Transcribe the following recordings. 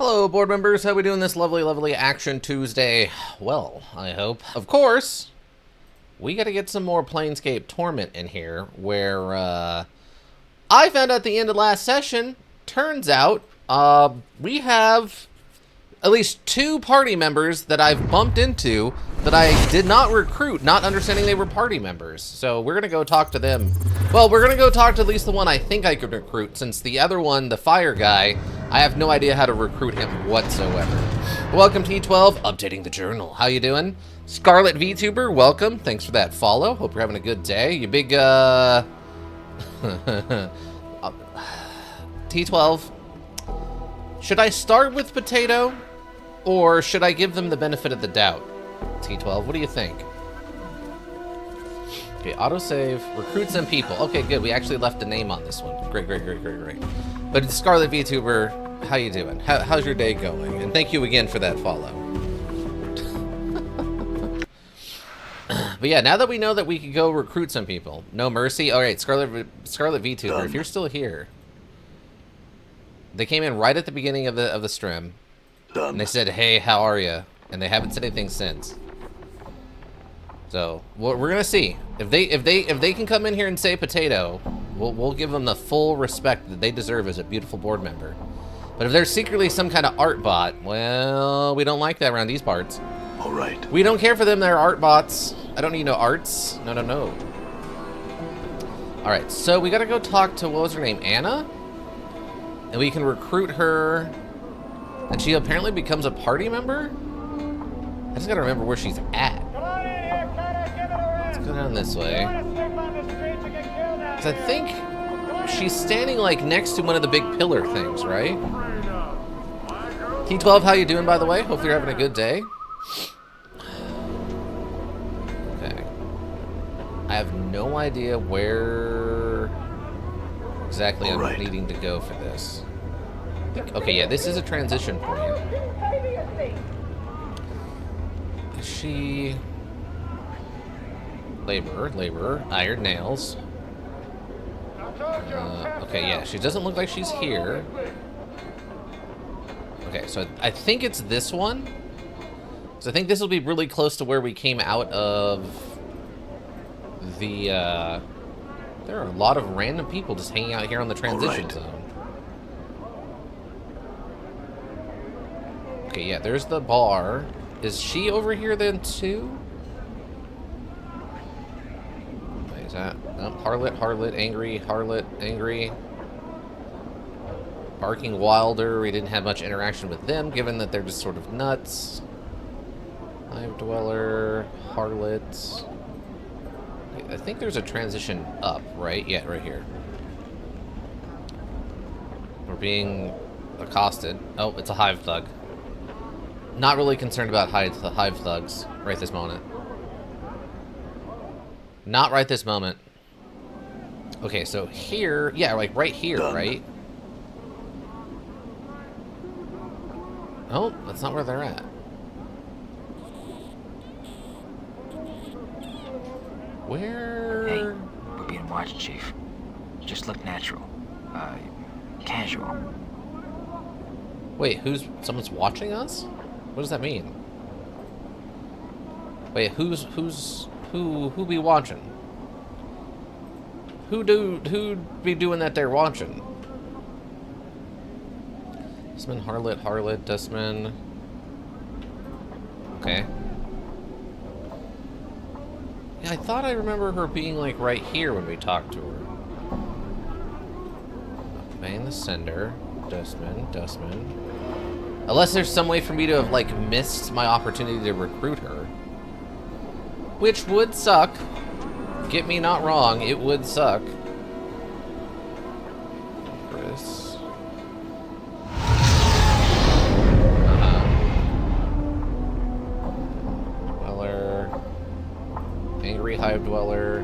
Hello, board members. How we doing this lovely, lovely Action Tuesday? Well, I hope. Of course, we got to get some more Planescape Torment in here, where I found out at the end of last session, turns out we have at least 2 party members that I've bumped into that I did not recruit, not understanding they were party members. So we're going to go talk to them. Well, we're going to go talk to at least the one I think I could recruit, since the other one, the fire guy, I have no idea how to recruit him whatsoever. Welcome, T12, updating the journal. How you doing? Scarlet VTuber, welcome. Thanks for that follow. Hope you're having a good day. You big, T12, should I start with Potato, or should I give them the benefit of the doubt? T12, what do you think? Okay, autosave, recruit some people. Okay, good, we actually left a name on this one. Great, great, great, great, great. But Scarlet VTuber, how you doing? How's your day going? And thank you again for that follow. But yeah, now that we know that we can go recruit some people. No mercy. All right, Scarlet VTuber, if you're still here. They came in right at the beginning of the stream. And they said, "Hey, how are you?" And they haven't said anything since. So we're gonna see if they can come in here and say potato. We'll give them the full respect that they deserve as a beautiful board member. But if they're secretly some kind of art bot, well, we don't like that around these parts. All right. We don't care for them. They're art bots. I don't need no arts. No, no, no. All right, so we gotta go talk to, what was her name, Anna? And we can recruit her. And she apparently becomes a party member? I just gotta remember where she's at. Let's go down this way. Because I think she's standing like next to one of the big pillar things, right? T12, how you doing, by the way? Hope you're having a good day. Okay. I have no idea where exactly I'm needing to go for this. Okay, yeah, this is a transition point. Is she... Laborer, iron nails. Okay, yeah, she doesn't look like she's here. Okay, so I think it's this one. So I think this will be really close to where we came out of the, there are a lot of random people just hanging out here on the transition zone. Okay, yeah, there's the bar. Is she over here then too? What is that? Oh, harlot, angry, harlot, angry. Barking wilder. We didn't have much interaction with them, given that they're just sort of nuts. Hive dweller, harlot. I think there's a transition up, right? Yeah, right here. We're being accosted. Oh, it's a hive thug. Not really concerned about hive thugs right this moment. Not right this moment. Okay, so here, yeah, like right here, right? Oh, that's not where they're at. Where? Hey, we're being watched, Chief. Just look natural. Casual. Wait, someone's watching us? What does that mean? Wait, who be watching? Who'd be doing that there watching? Dustman, harlot, dustman. Okay. Yeah, I thought I remember her being like right here when we talked to her. Bang the sender. Dustman. Unless there's some way for me to have, like, missed my opportunity to recruit her. Which would suck. Get me not wrong, it would suck. Chris. Dweller. Angry hive dweller.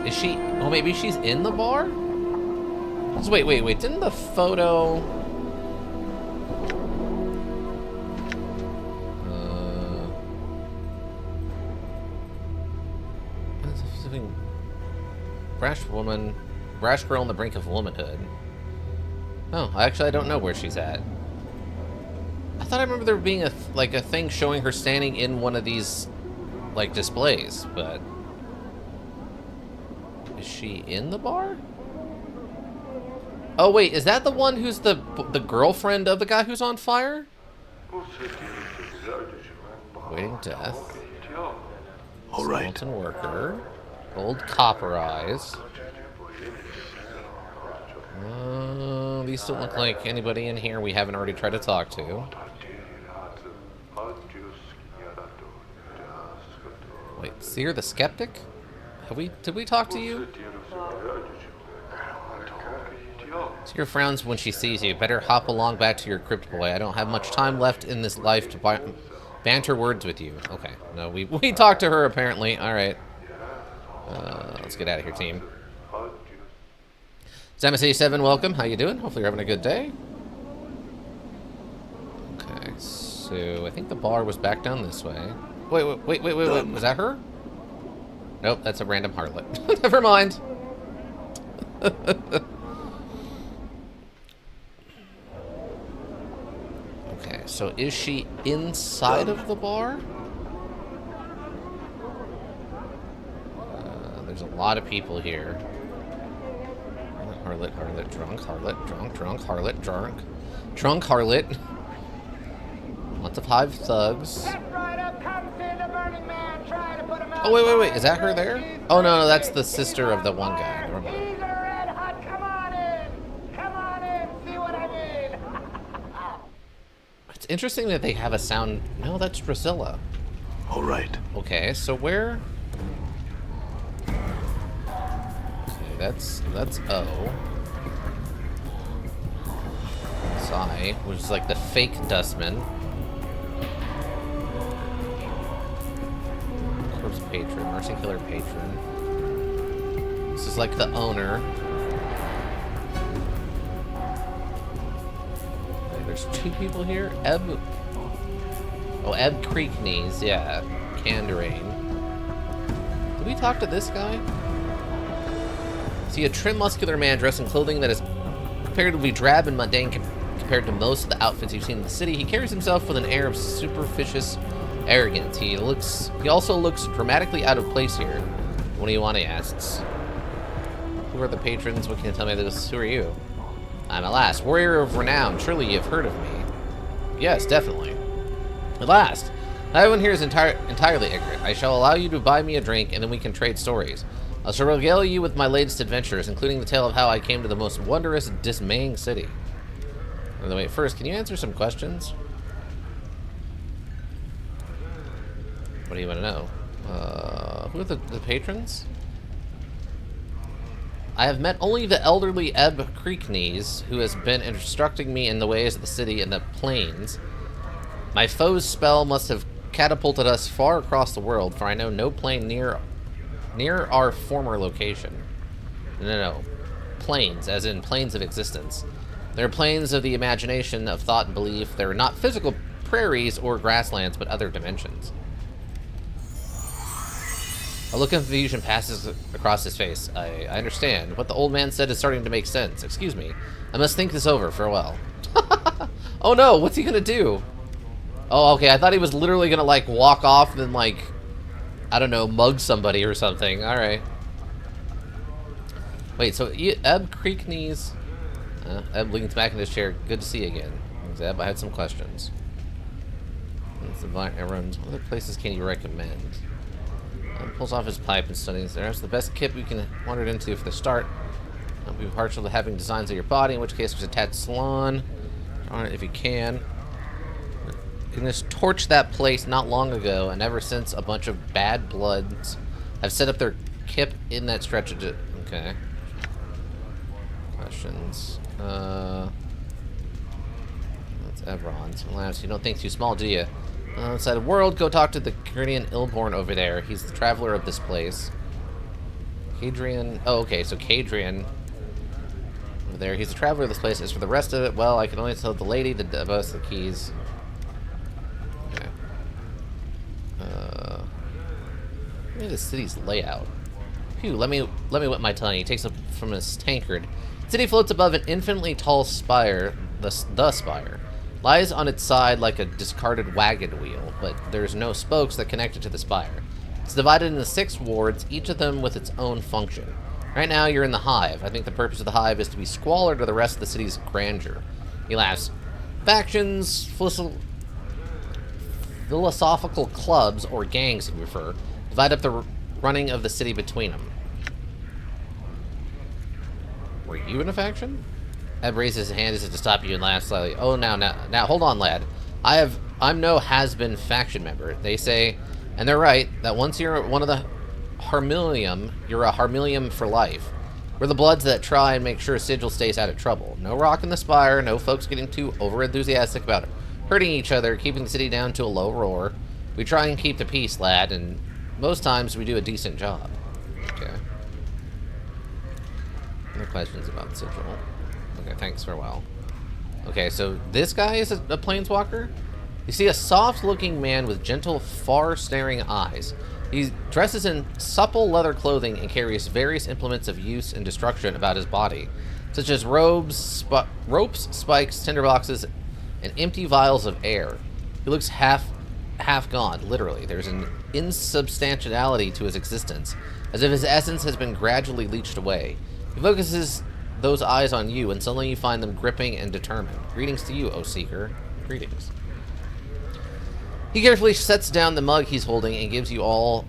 Is she... Oh, maybe she's in the bar? Wait. Didn't the photo... brash girl on the brink of womanhood. Oh, actually, I don't know where she's at. I thought I remember there being a thing showing her standing in one of these like displays, but is she in the bar? Oh wait, is that the one who's the girlfriend of the guy who's on fire? Waiting death. All right. Skeleton worker. Gold copper eyes. These don't look like anybody in here we haven't already tried to talk to. Wait, Seer the Skeptic? Did we talk to you? Seer frowns when she sees you. Better hop along back to your crypt, boy. I don't have much time left in this life to banter words with you. Okay, no, we talked to her apparently. All right, let's get out of here, team. Zamas87, welcome. How you doing? Hopefully you're having a good day. Okay, so I think the bar was back down this way. Wait. Was that her? Nope, that's a random harlot. Never mind. Okay, so is she inside of the bar? There's a lot of people here. Harlot, drunk, harlot, drunk, harlot. Lots of hive thugs. Oh, wait, is that her there? Oh, no, that's the sister of the one guy. Never mind. It's interesting that they have a sound. No, that's Drusilla. All right. Okay, so where? Okay, that's O. Psy, which is like the fake dustman. Corpse patron, mercy killer patron. This is like the owner. There's two people here. Ebb Creek Knees, yeah. Canned Rain. Did we talk to this guy? See, a trim, muscular man dressed in clothing that is comparatively drab and mundane compared to most of the outfits you've seen in the city. He carries himself with an air of superficious arrogance. He also looks dramatically out of place here. What do you want, he asks. Who are the patrons? What can you tell me this? Who are you? I'm Alas, warrior of renown. Surely you've heard of me. Yes, definitely. At last. Everyone here is entirely ignorant. I shall allow you to buy me a drink, and then we can trade stories. I shall regale you with my latest adventures, including the tale of how I came to the most wondrous, dismaying city. By the way, first, can you answer some questions? What do you want to know? Who are the patrons? I have met only the elderly Ebb Creek Knees, who has been instructing me in the ways of the city and the plains. My foe's spell must have catapulted us far across the world, for I know no plane near our former location. No. Planes, as in planes of existence. They're planes of the imagination, of thought and belief. They're not physical prairies or grasslands, but other dimensions. A look of confusion passes across his face. I understand. What the old man said is starting to make sense. Excuse me. I must think this over. Farewell. Oh no, what's he gonna do? Oh, okay, I thought he was literally gonna, like, walk off and, like, I don't know, mug somebody or something. Alright. Wait, so Ebb Creek Knees... Ebb leans back in his chair. Good to see you again. Ebb, I had some questions. What other places can you recommend? Pulls off his pipe and studies. There's the best kit we can wander into for the start. Don't be partial to having designs of your body, in which case there's a tattooed salon. On it if you can. You can just torch that place not long ago, and ever since a bunch of bad bloods have set up their kip in that stretch of it. Okay. Questions. That's Evron's. Alas, you don't think too small, do you? Outside of world, go talk to the Kurdian Ilborn over there. He's the traveler of this place. Kadrian. Oh, okay, so Kadrian over there. He's the traveler of this place. As for the rest of it, well, I can only tell the lady the boss the keys. Okay. Look at the city's layout. Phew, let me wet my tongue. He takes up from his tankard, The city floats above an infinitely tall spire, the spire. Lies on its side like a discarded wagon wheel, but there's no spokes that connect it to the spire. It's divided into 6 wards, each of them with its own function. Right now, you're in the Hive. I think the purpose of the Hive is to be squalor to the rest of the city's grandeur. He laughs. Factions, philosophical clubs, or gangs, if you prefer, divide up the running of the city between them. Were you in a faction? Eb raises his hand as if to stop you and laughs slightly. Oh, now, hold on, lad. I'm no has-been faction member. They say, and they're right, that once you're one of the Harmilium, you're a Harmilium for life. We're the Bloods that try and make sure Sigil stays out of trouble. No rock in the spire, no folks getting too over-enthusiastic about hurting each other, keeping the city down to a low roar. We try and keep the peace, lad, and most times we do a decent job. Okay. No questions about Sigil. Okay, thanks, farewell. Okay, so this guy is a planeswalker? You see a soft-looking man with gentle, far-staring eyes. He dresses in supple leather clothing and carries various implements of use and destruction about his body, such as ropes, spikes, tinderboxes, and empty vials of air. He looks half gone, literally. There's an insubstantiality to his existence, as if his essence has been gradually leached away. He focuses those eyes on you, and suddenly you find them gripping and determined. Greetings to you, O Seeker. Greetings. He carefully sets down the mug he's holding and gives you all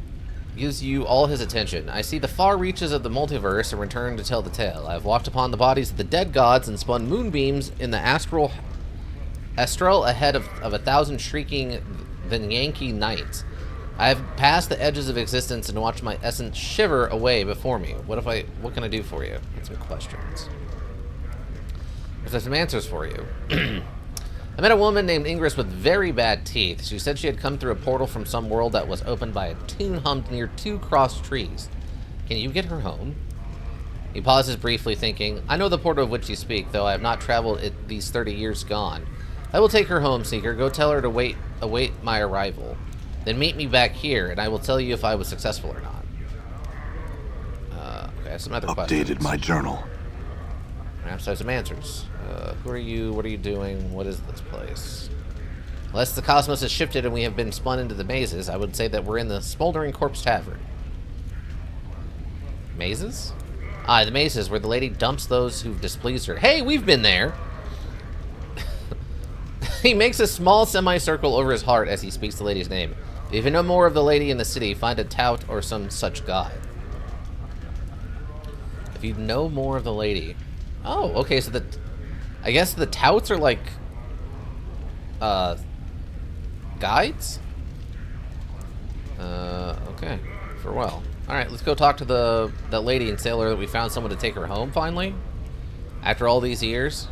his attention. I see the far reaches of the multiverse and return to tell the tale. I have walked upon the bodies of the dead gods and spun moonbeams in the astral ahead of 1,000 shrieking Yankee nights. I have passed the edges of existence and watched my essence shiver away before me. What can I do for you? Get some questions. There's some answers for you. I met a woman named Ingress with very bad teeth. She said she had come through a portal from some world that was opened by a tune hummed near 2 crossed trees. Can you get her home? He pauses briefly, thinking, I know the portal of which you speak, though I have not traveled it these 30 years gone. I will take her home, Seeker. Go tell her to await my arrival. Then meet me back here, and I will tell you if I was successful or not. Okay, I have some other questions. Updated my journal. Perhaps I have some answers. Who are you? What are you doing? What is this place? Unless the cosmos has shifted and we have been spun into the mazes, I would say that we're in the Smoldering Corpse Tavern. Mazes? Ah, the mazes where the lady dumps those who've displeased her. Hey, we've been there! He makes a small semicircle over his heart as he speaks the lady's name. If you know more of the lady in the city, find a tout or some such guide. If you know more of the lady... Oh, okay, so I guess the touts are like... guides? Okay. Farewell. Alright, let's go talk to that lady and tell her that we found someone to take her home, finally. After all these years.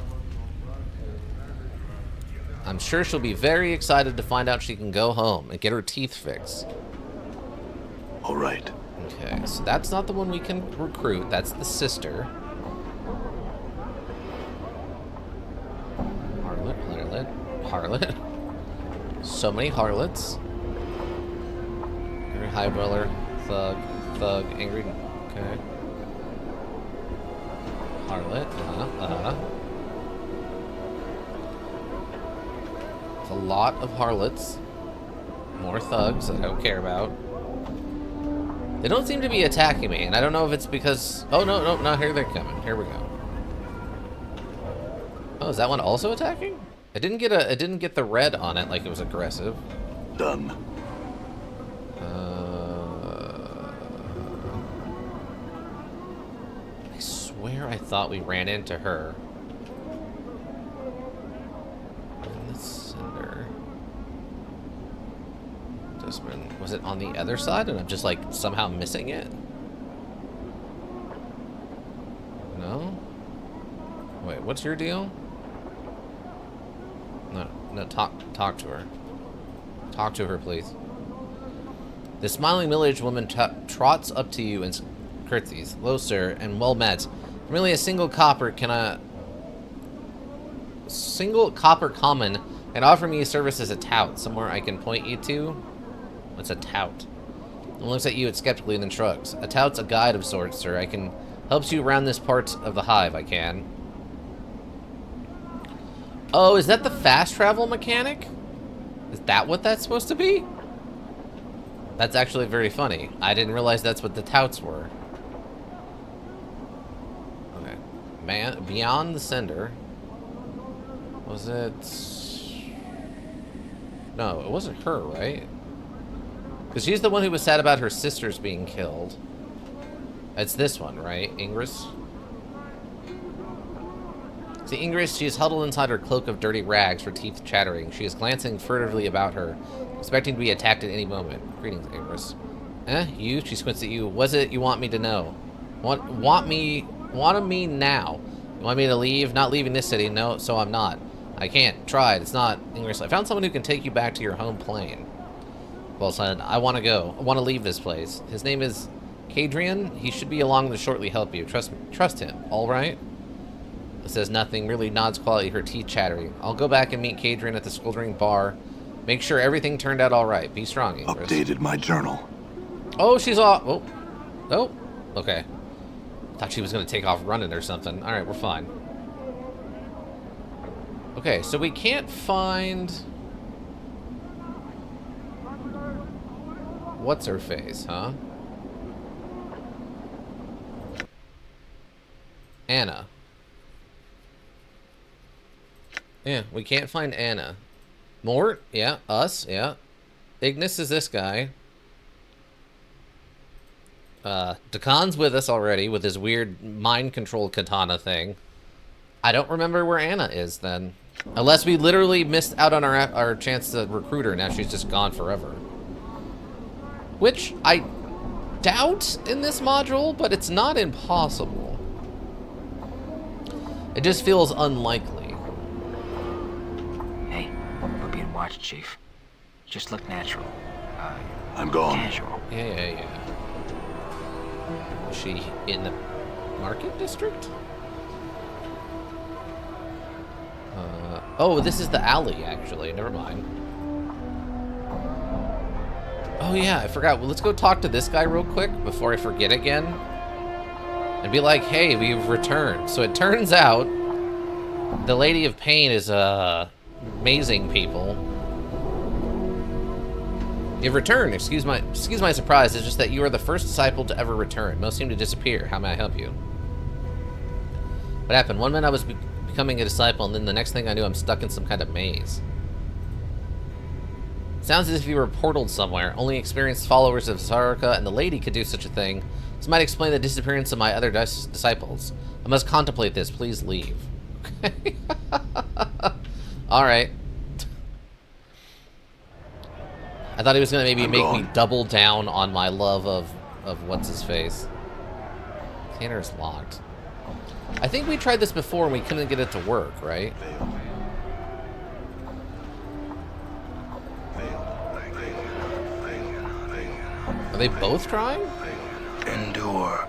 I'm sure she'll be very excited to find out she can go home and get her teeth fixed. All right. Okay, so that's not the one we can recruit. That's the sister. Harlot. So many harlots. Angry high roller, thug, angry. Okay. Harlot. A lot of harlots. More thugs that I don't care about. They don't seem to be attacking me, and I don't know if it's because... Oh, no, here they're coming. Here we go. Oh, is that one also attacking? It didn't get the red on it like it was aggressive. Done. I swear I thought we ran into her. Was it on the other side and I'm just like somehow missing it? No? Wait, what's your deal? No, talk to her. Talk to her, please. The smiling middle-aged woman trots up to you and curtsies. Hello, sir, and well met. For merely a single copper common and offer me a service as a tout. Somewhere I can point you to? What's a tout? And looks at you skeptically and then shrugs. A tout's a guide of sorts, sir. I can Helps you around this part of the hive, I can. Oh, is that the fast travel mechanic? Is that what that's supposed to be? That's actually very funny. I didn't realize that's what the touts were. Okay. Man, beyond the sender. Was it... No, it wasn't her, right? Because she's the one who was sad about her sisters being killed. It's this one, right? Ingress? See, Ingress, she is huddled inside her cloak of dirty rags, her teeth chattering. She is glancing furtively about her, expecting to be attacked at any moment. Greetings, Ingress. You? She squints at you. What's it you want me to know? Want me now? You want me to leave? Not leaving this city, no, so I'm not. I can't. Tried. It's not. Ingress, I found someone who can take you back to your home plane. Well, son, I want to go. I want to leave this place. His name is Cadrian. He should be along to shortly help you. Trust him. All right? It says nothing. Merely nods quietly, her teeth chattering. I'll go back and meet Cadrian at the smoldering bar. Make sure everything turned out all right. Be strong, Ingress. Updated my journal. Oh, she's off. Oh. Oh. Okay. Thought she was going to take off running or something. All right, we're fine. Okay, so we can't find... What's her face, huh? Anna. Yeah, we can't find Anna. Mort? Yeah. Us? Yeah. Ignis is this guy. Dakan's with us already with his weird mind control katana thing. I don't remember where Anna is then. Unless we literally missed out on our chance to recruit her. Now she's just gone forever. Which I doubt in this module, but it's not impossible. It just feels unlikely. Hey, we're being watched, Chief. Just look natural. I'm gone. Casual. Yeah. Is she in the market district? Oh, this is the alley, actually. Never mind. Oh, yeah, I forgot. Well, let's go talk to this guy real quick before I forget again. And be like, hey, we've returned. So it turns out the Lady of Pain is, amazing people. You've returned. Excuse my surprise. It's just that you are the first disciple to ever return. Most seem to disappear. How may I help you? What happened? One minute I was becoming a disciple, and then the next thing I knew, I'm stuck in some kind of maze. Sounds as if you were portaled somewhere. Only experienced followers of Saraka and the Lady could do such a thing. This might explain the disappearance of my other disciples. I must contemplate this. Please leave. Okay. Alright. I thought he was going to maybe make me double down on my love of what's-his-face. Tanner's locked. I think we tried this before and we couldn't get it to work, right? Are they both trying? Endure.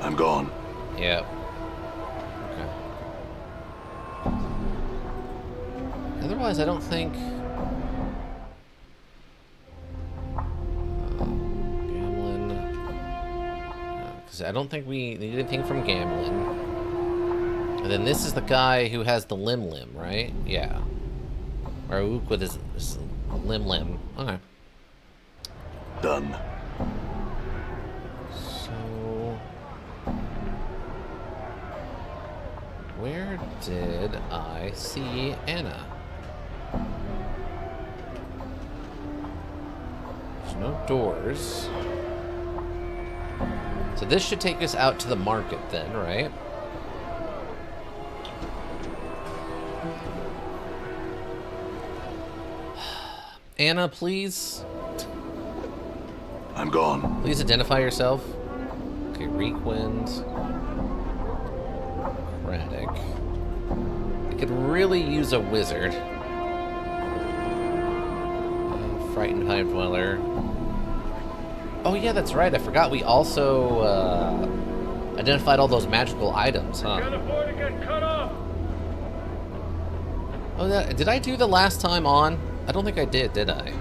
I'm gone. Yep. Okay. Otherwise, I don't think... Gamlin... Because I don't think we need anything from Gamlin. And then this is the guy who has the limb, right? Yeah. Raouk with his limb. Okay. Done. So... Where did I see Anna? There's no doors. So this should take us out to the market then, right? Anna, please. I'm gone. Please identify yourself. Okay, Reekwind. Radek. I could really use a wizard. Frightened Hive Dweller. Oh yeah, that's right. I forgot we also identified all those magical items, huh? Oh, did I do the last time on? I don't think I did I?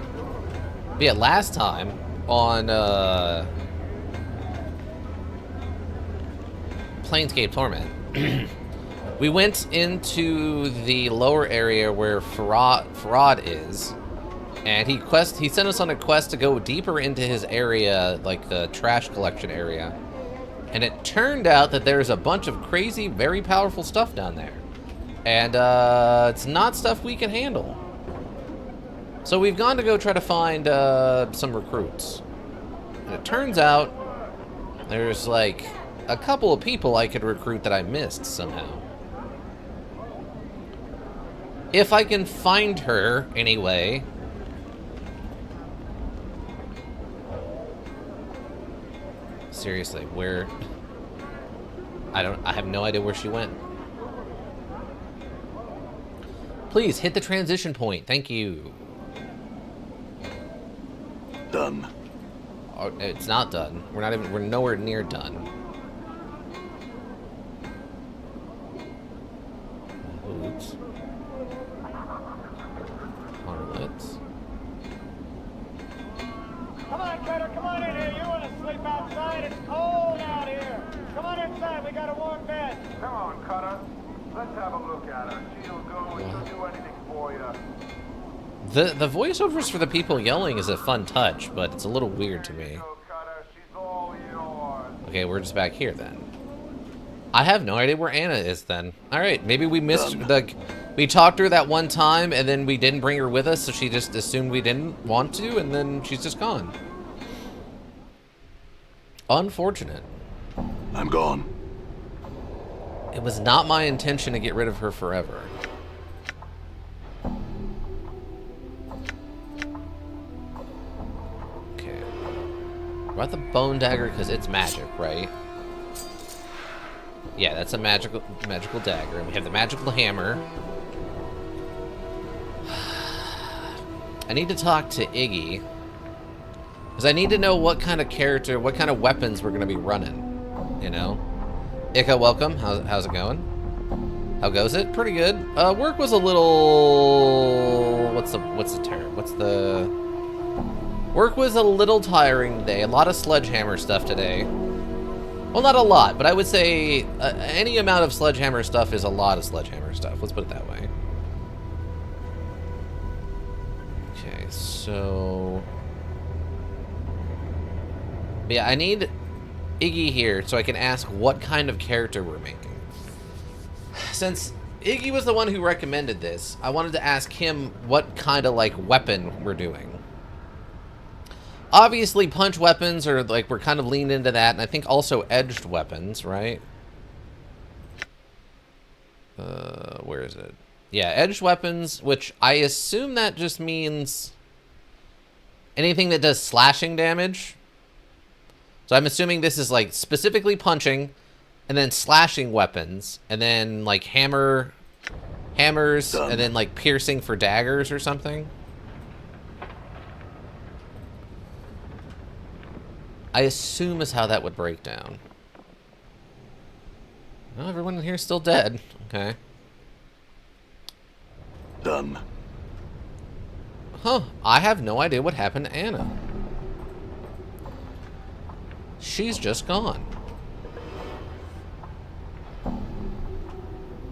But yeah, last time on Planescape Torment, we went into the lower area where Farad is, and he sent us on a quest to go deeper into his area, like the trash collection area. And it turned out that there's a bunch of crazy, very powerful stuff down there. And it's not stuff we can handle. So we've gone to go try to find some recruits. And it turns out there's like a couple of people I could recruit that I missed somehow. If I can find her anyway. Seriously, where? I have no idea where she went. Please hit the transition point. Thank you. Done. Oh, it's not done. We're nowhere near done. Oops. Harlots. Come on, Cutter, come on in here. You want to sleep outside? It's cold out here. Come on inside. We got a warm bed. Come on, Cutter. Let's have a look at her. She'll go and she'll do anything for you. The voiceovers for the people yelling is a fun touch, but it's a little weird to me. Go, Cutter. She's all yours. Okay, we're just back here then. I have no idea where Anna is then. Alright, maybe we missed we talked to her that one time and then we didn't bring her with us, so she just assumed we didn't want to, and then she's just gone. Unfortunate. I'm gone. It was not my intention to get rid of her forever. Okay. What about the bone dagger? Because it's magic, right? Yeah, that's a magical dagger. And we have the magical hammer. I need to talk to Iggy. Because I need to know what kind of character, what kind of weapons we're going to be running. You know? Ika, welcome. How's it going? How goes it? Pretty good. Work was a little... What's the term? Work was a little tiring today. A lot of sledgehammer stuff today. Well, not a lot, but I would say any amount of sledgehammer stuff is a lot of sledgehammer stuff. Let's put it that way. Okay, so... Yeah, I need Iggy here so I can ask what kind of character we're making. Since Iggy was the one who recommended this, I wanted to ask him what kind of, like, weapon we're doing. Obviously, punch weapons are, like, we're kind of leaned into that, and I think also edged weapons, right? Where is it? Yeah, edged weapons, which I assume that just means anything that does slashing damage. So I'm assuming this is, like, specifically punching, and then slashing weapons, and then, like, hammers, Done. and then, like, piercing for daggers or something. I assume is how that would break down. Well, everyone in here is still dead. Okay. Done. Huh. I have no idea what happened to Anna. She's just gone.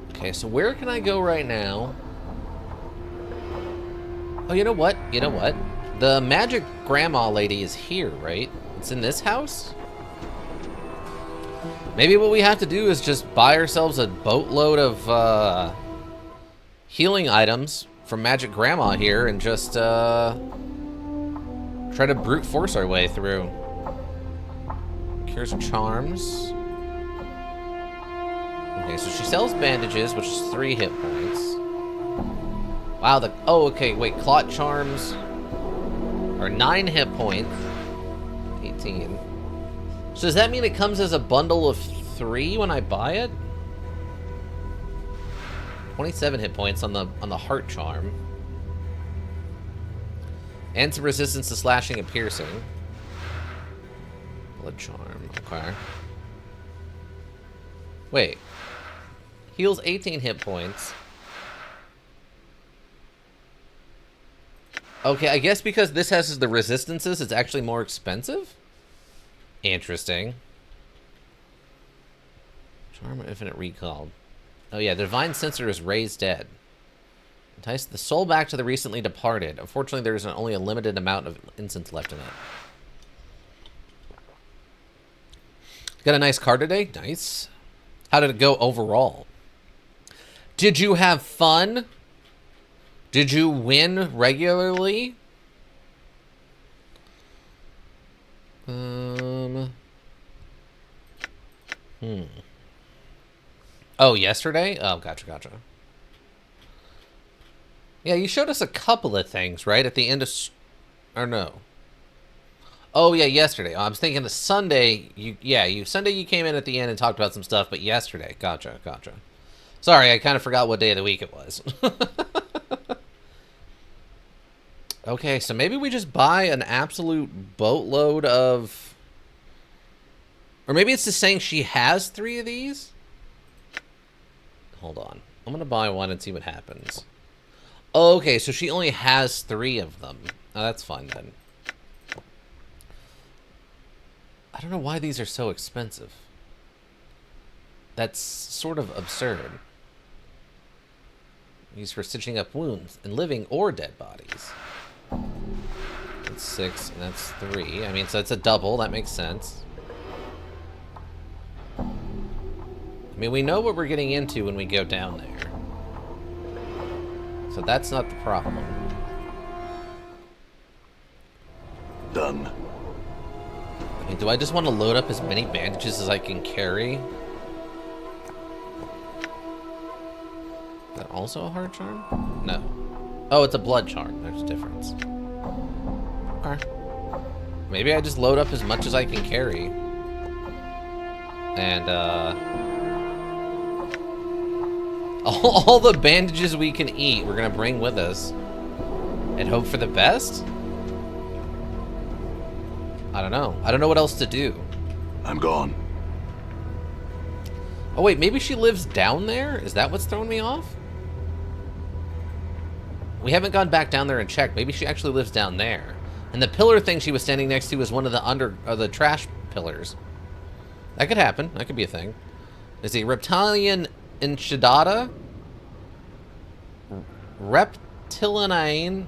Okay, so where can I go right now? Oh, you know what? You know what? The magic grandma lady is here, right? It's in this house? Maybe what we have to do is just buy ourselves a boatload of healing items from Magic Grandma here and just try to brute force our way through. Cures Charms. Okay, so she sells bandages, which is 3 hit points. Wow, oh, okay, wait, Clot Charms are 9 hit points. 18. So does that mean it comes as a bundle of 3 when I buy it? 27 hit points on the Heart Charm. And some resistance to slashing and piercing. Blood Charm, okay. Wait. Heals 18 hit points. Okay, I guess because this has the resistances, it's actually more expensive? Interesting. Charm of Infinite Recall. Oh yeah, the Divine Censor is Raised Dead. Entice the soul back to the recently departed. Unfortunately, there's only a limited amount of incense left in it. Got a nice card today? Nice. How did it go overall? Did you have fun? Did you win regularly? Oh, yesterday? Oh, gotcha. Yeah, you showed us a couple of things, right? At the end of... Or no. Oh, yeah, yesterday. I was thinking the Sunday... Sunday you came in at the end and talked about some stuff, but yesterday. Gotcha. Sorry, I kind of forgot what day of the week it was. Okay, so maybe we just buy an absolute boatload of... Or maybe it's just saying she has 3 of these? Hold on. I'm going to buy one and see what happens. Okay, so she only has 3 of them. Oh, that's fine then. I don't know why these are so expensive. That's sort of absurd. Used for stitching up wounds in living or dead bodies. That's 6 and that's 3. I mean, so it's a double. That makes sense. I mean, we know what we're getting into when we go down there. So that's not the problem. Done. I mean, do I just want to load up as many bandages as I can carry? Is that also a heart charm? No. Oh, it's a blood charm. There's a difference. Okay. Maybe I just load up as much as I can carry. And, all the bandages we can eat, we're gonna bring with us. And hope for the best? I don't know. I don't know what else to do. I'm gone. Oh, wait, maybe she lives down there? Is that what's throwing me off? We haven't gone back down there and checked. Maybe she actually lives down there. And the pillar thing she was standing next to was one of the trash pillars. That could happen. That could be a thing. Is it Reptilian Enchidada? Reptiliana?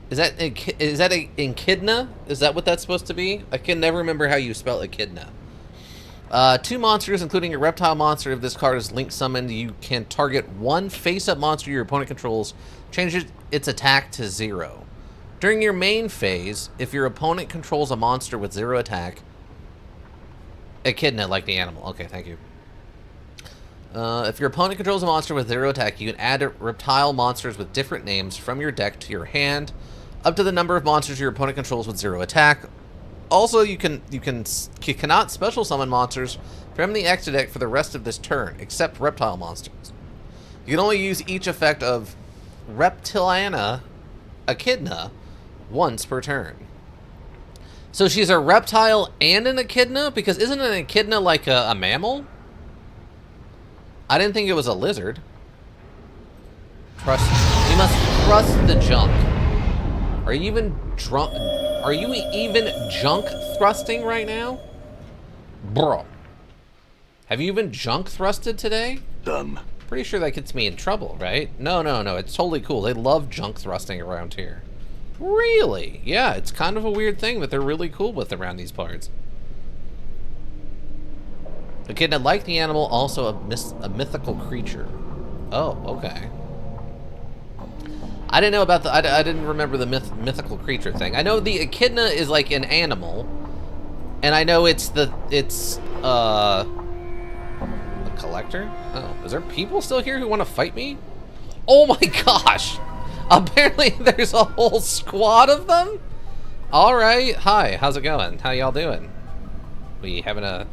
Is that a Echidna? Is that what that's supposed to be? I can never remember how you spell Echidna. 2 monsters, including a reptile monster. If this card is link summoned, you can target 1 face-up monster your opponent controls, change its attack to 0. During your main phase, if your opponent controls a monster with 0 attack, Echidna, like the animal. Okay, thank you. If your opponent controls a monster with 0 attack, you can add reptile monsters with different names from your deck to your hand, up to the number of monsters your opponent controls with 0 attack. Also, you cannot special summon monsters from the extra deck for the rest of this turn, except reptile monsters. You can only use each effect of Reptiliana Echidna once per turn. So she's a reptile and an echidna? Because isn't an echidna like a mammal? I didn't think it was a lizard. Trust. We must trust the junk. Are you even drunk? Are you even junk thrusting right now? Bro. Have you even junk thrusted today? Done. Pretty sure that gets me in trouble, right? No. It's totally cool. They love junk thrusting around here. Really? Yeah, it's kind of a weird thing that they're really cool with around these parts. Echidna, like the animal, also a mythical creature. Oh, okay. I didn't know about the... I didn't remember the mythical creature thing. I know the echidna is like an animal, and I know it's a collector? Oh, is there people still here who want to fight me? Oh my gosh! Apparently there's a whole squad of them? Alright, hi, how's it going? How y'all doing? We having a...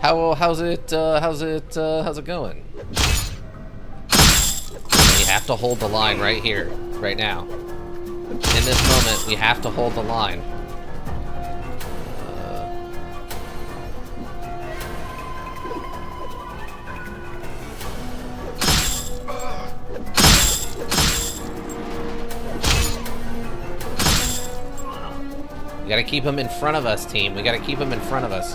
How's it going? We have to hold the line right here, right now. In this moment, we have to hold the line. gotta keep him in front of us, team. We gotta keep him in front of us.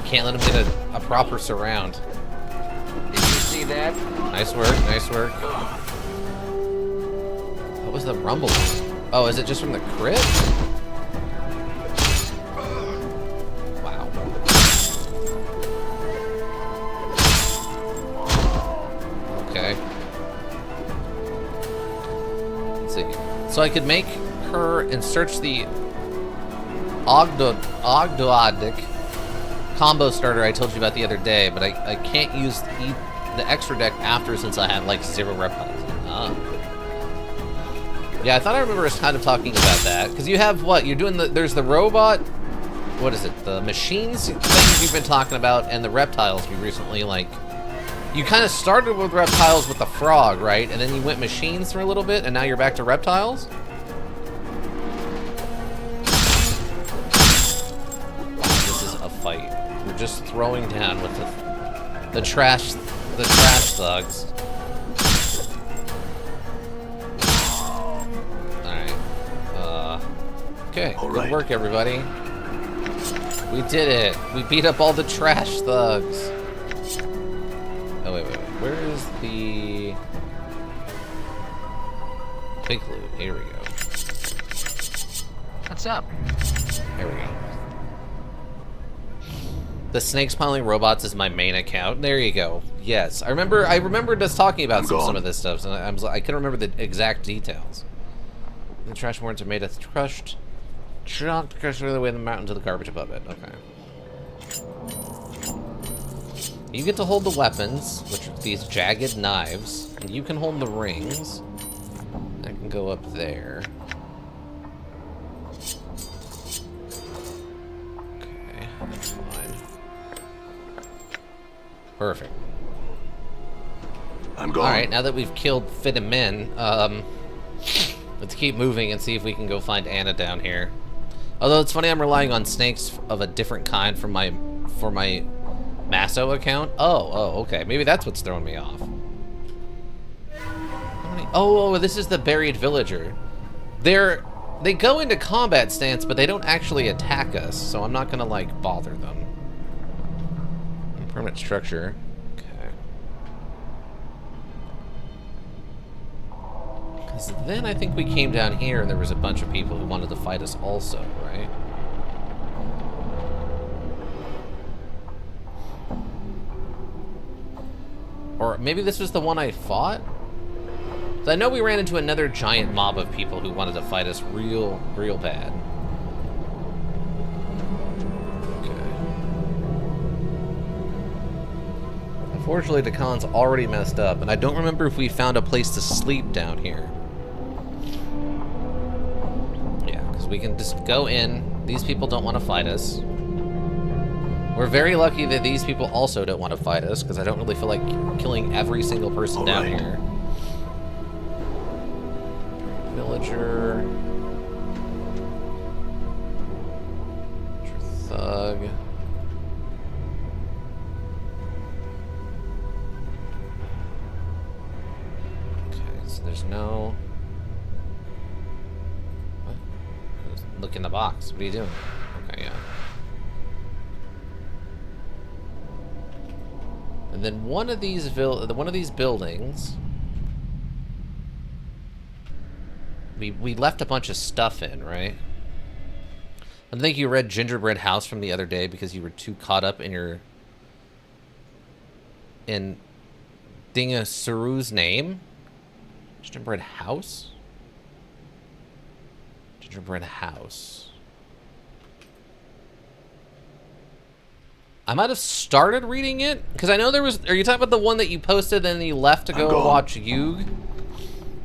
Can't let him get a proper surround. Did you see that? Nice work, nice work. What was the rumble? Oh, is it just from the crypt? Wow. Okay. Let's see. So I could make her and search the Ogdoadic combo starter I told you about the other day, but I can't use the extra deck after since I had like 0 reptiles. Yeah, I thought I remember us kind of talking about that. Because you have what? You're doing there's the robot, what is it? The machines things you've been talking about, and the reptiles we recently, like, you kind of started with reptiles with the frog, right? And then you went machines for a little bit, and now you're back to reptiles? This is a fight. We're just throwing down with the trash thugs. Okay, good work, everybody. We did it. We beat up all the trash thugs. Oh, wait. Where is the pig loot? Here we go. What's up? There we go. The snakes piling robots is my main account. There you go. Yes, I remembered us talking about some of this stuff, and I couldn't remember the exact details. The trash warrants are made of crushed. Chunked crushed the way in the mountain to the garbage above it. Okay. You get to hold the weapons, which are these jagged knives, and you can hold the rings. I can go up there. Okay, that's fine. Perfect. I'm gone. Alright, now that we've killed Fit and Min, let's keep moving and see if we can go find Anna down here. Although it's funny, I'm relying on snakes of a different kind for my Masso account. Oh, okay. Maybe that's what's throwing me off. Oh, this is the buried villager. They go into combat stance, but they don't actually attack us, so I'm not gonna like bother them. Permanent structure. Because then I think we came down here and there was a bunch of people who wanted to fight us also, right? Or maybe this was the one I fought? So I know we ran into another giant mob of people who wanted to fight us real bad. Okay. Unfortunately, Dakan's already messed up, and I don't remember if we found a place to sleep down here. We can just go in. These people don't want to fight us. We're very lucky that these people also don't want to fight us, because I don't really feel like killing every single person down here. Villager. Thug. Okay, so there's no... Look in the box. What are you doing? Okay, yeah. And then one of these buildings, we left a bunch of stuff in, right? I think you read Gingerbread House from the other day because you were too caught up in Dinga Saru's name. Gingerbread House? Gingerbread House. I might have started reading it because I know there was. Are you talking about the one that you posted and then you left to go watch Yug?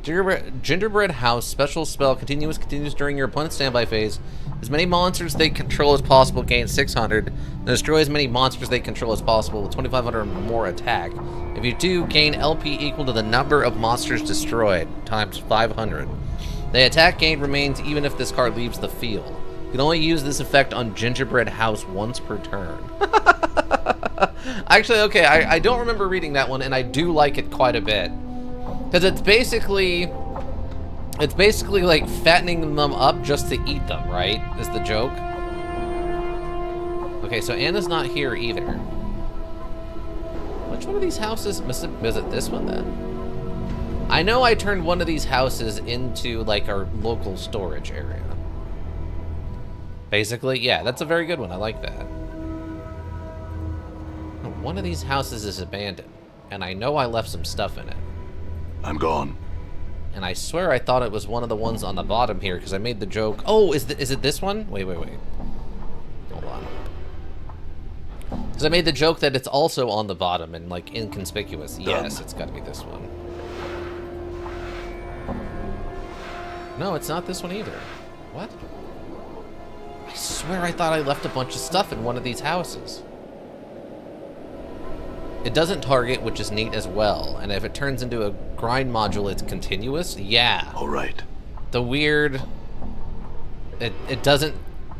Gingerbread House special spell continues during your opponent's standby phase. As many monsters they control as possible gain 600. And destroy as many monsters they control as possible with 2,500 or more attack. If you do, gain LP equal to the number of monsters destroyed times 500. The attack gain remains even if this card leaves the field. You can only use this effect on Gingerbread House once per turn. Actually, okay, I don't remember reading that one, and I do like it quite a bit. Because it's basically like fattening them up just to eat them, right? Is the joke. Okay, so Anna's not here either. Which one of these houses? Was it this one then? I know I turned one of these houses into like our local storage area. Basically, yeah, that's a very good one. I like that. One of these houses is abandoned, and I know I left some stuff in it. I'm gone. And I swear I thought it was one of the ones on the bottom here, because I made the joke. Oh, is it this one? Wait. Hold on. Because I made the joke that it's also on the bottom and, like, inconspicuous. Yes, it's got to be this one. No, it's not this one either. What? I swear I thought I left a bunch of stuff in one of these houses. It doesn't target, which is neat as well. And if it turns into a grind module, it's continuous. Yeah. All right. The weird... It doesn't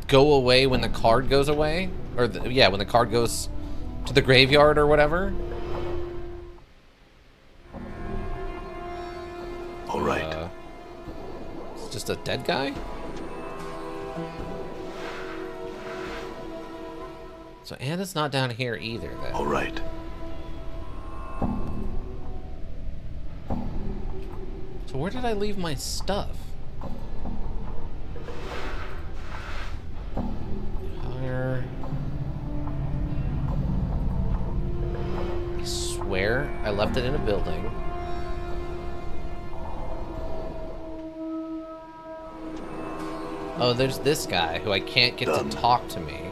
go away when the card goes away. Or, yeah, when the card goes to the graveyard or whatever. All right. It's just a dead guy? So Anna's not down here either, then. All right. So where did I leave my stuff? Fire. I swear I left it in a building. Oh, there's this guy who I can't get to talk to me.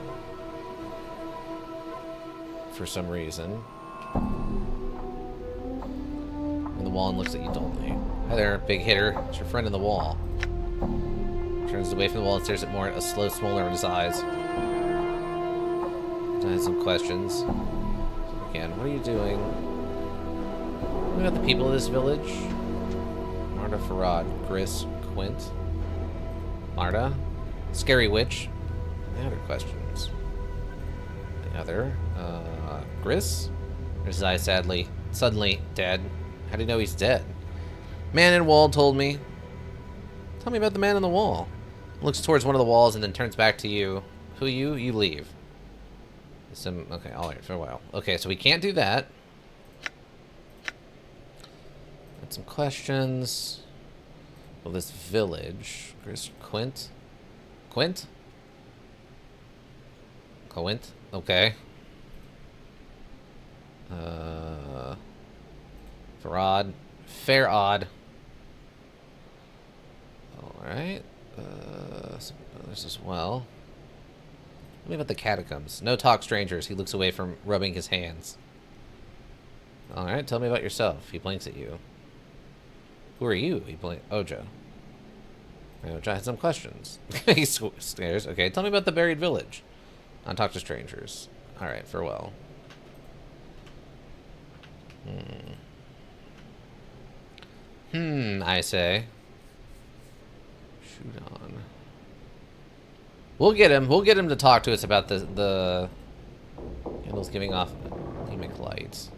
For some reason. And the wall and looks at you dully. Hi there, big hitter. It's your friend in the wall. Turns away from the wall and stares at more, a slow smolder in his eyes. I had some questions. Again, what are you doing? What about the people of this village? Marta, Farad, Gris, Quint. Marta? Scary witch. Any other questions? The other? Gris? His eyes suddenly dead. How do you know he's dead? Man in wall told me. Tell me about the man in the wall. Looks towards one of the walls and then turns back to you. Who you? You leave. Okay, alright, for a while. Okay, so we can't do that. Got some questions. Well, this village. Chris Quint? Quint? Quint? Okay. Farad. Fair odd. Alright. This as well. Tell me about the catacombs. No talk, strangers. He looks away from rubbing his hands. Alright, tell me about yourself. He blinks at you. Who are you? He blinks. Ojo. Ojo has some questions. He stares. Okay, tell me about the buried village. I'll talk to strangers. Alright, farewell. I say. Shoot on. We'll get him. We'll get him to talk to us about the candles giving off anemic lights.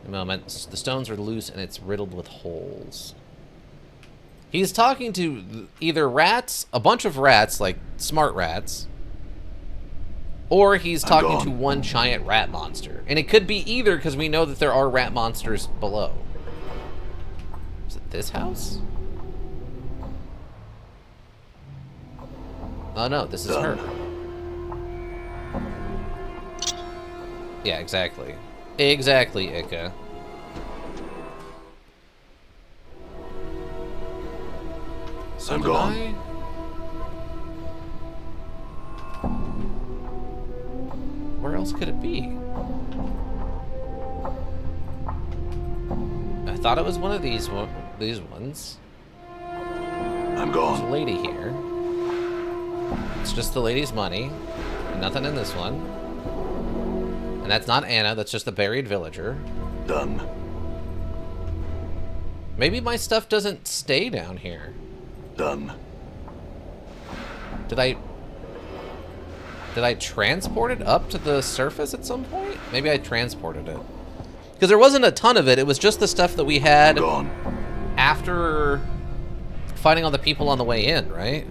In a moment, the stones are loose and it's riddled with holes. He's talking to either rats, a bunch of rats, like smart rats, or he's talking to one giant rat monster. And it could be either, because we know that there are rat monsters below. Is it this house? Oh no, this is her. Yeah, exactly. Exactly, Ika. So I'm gone. Where else could it be? I thought it was one of these ones. I'm There's a gone. lady here. It's just the lady's money. Nothing in this one. And that's not Anna, that's just the buried villager. Done. Maybe my stuff doesn't stay down here. Done. Did I transport it up to the surface at some point? Maybe I transported it. Because there wasn't a ton of it. It was just the stuff that we had Gone. after fighting all the people on the way in, right?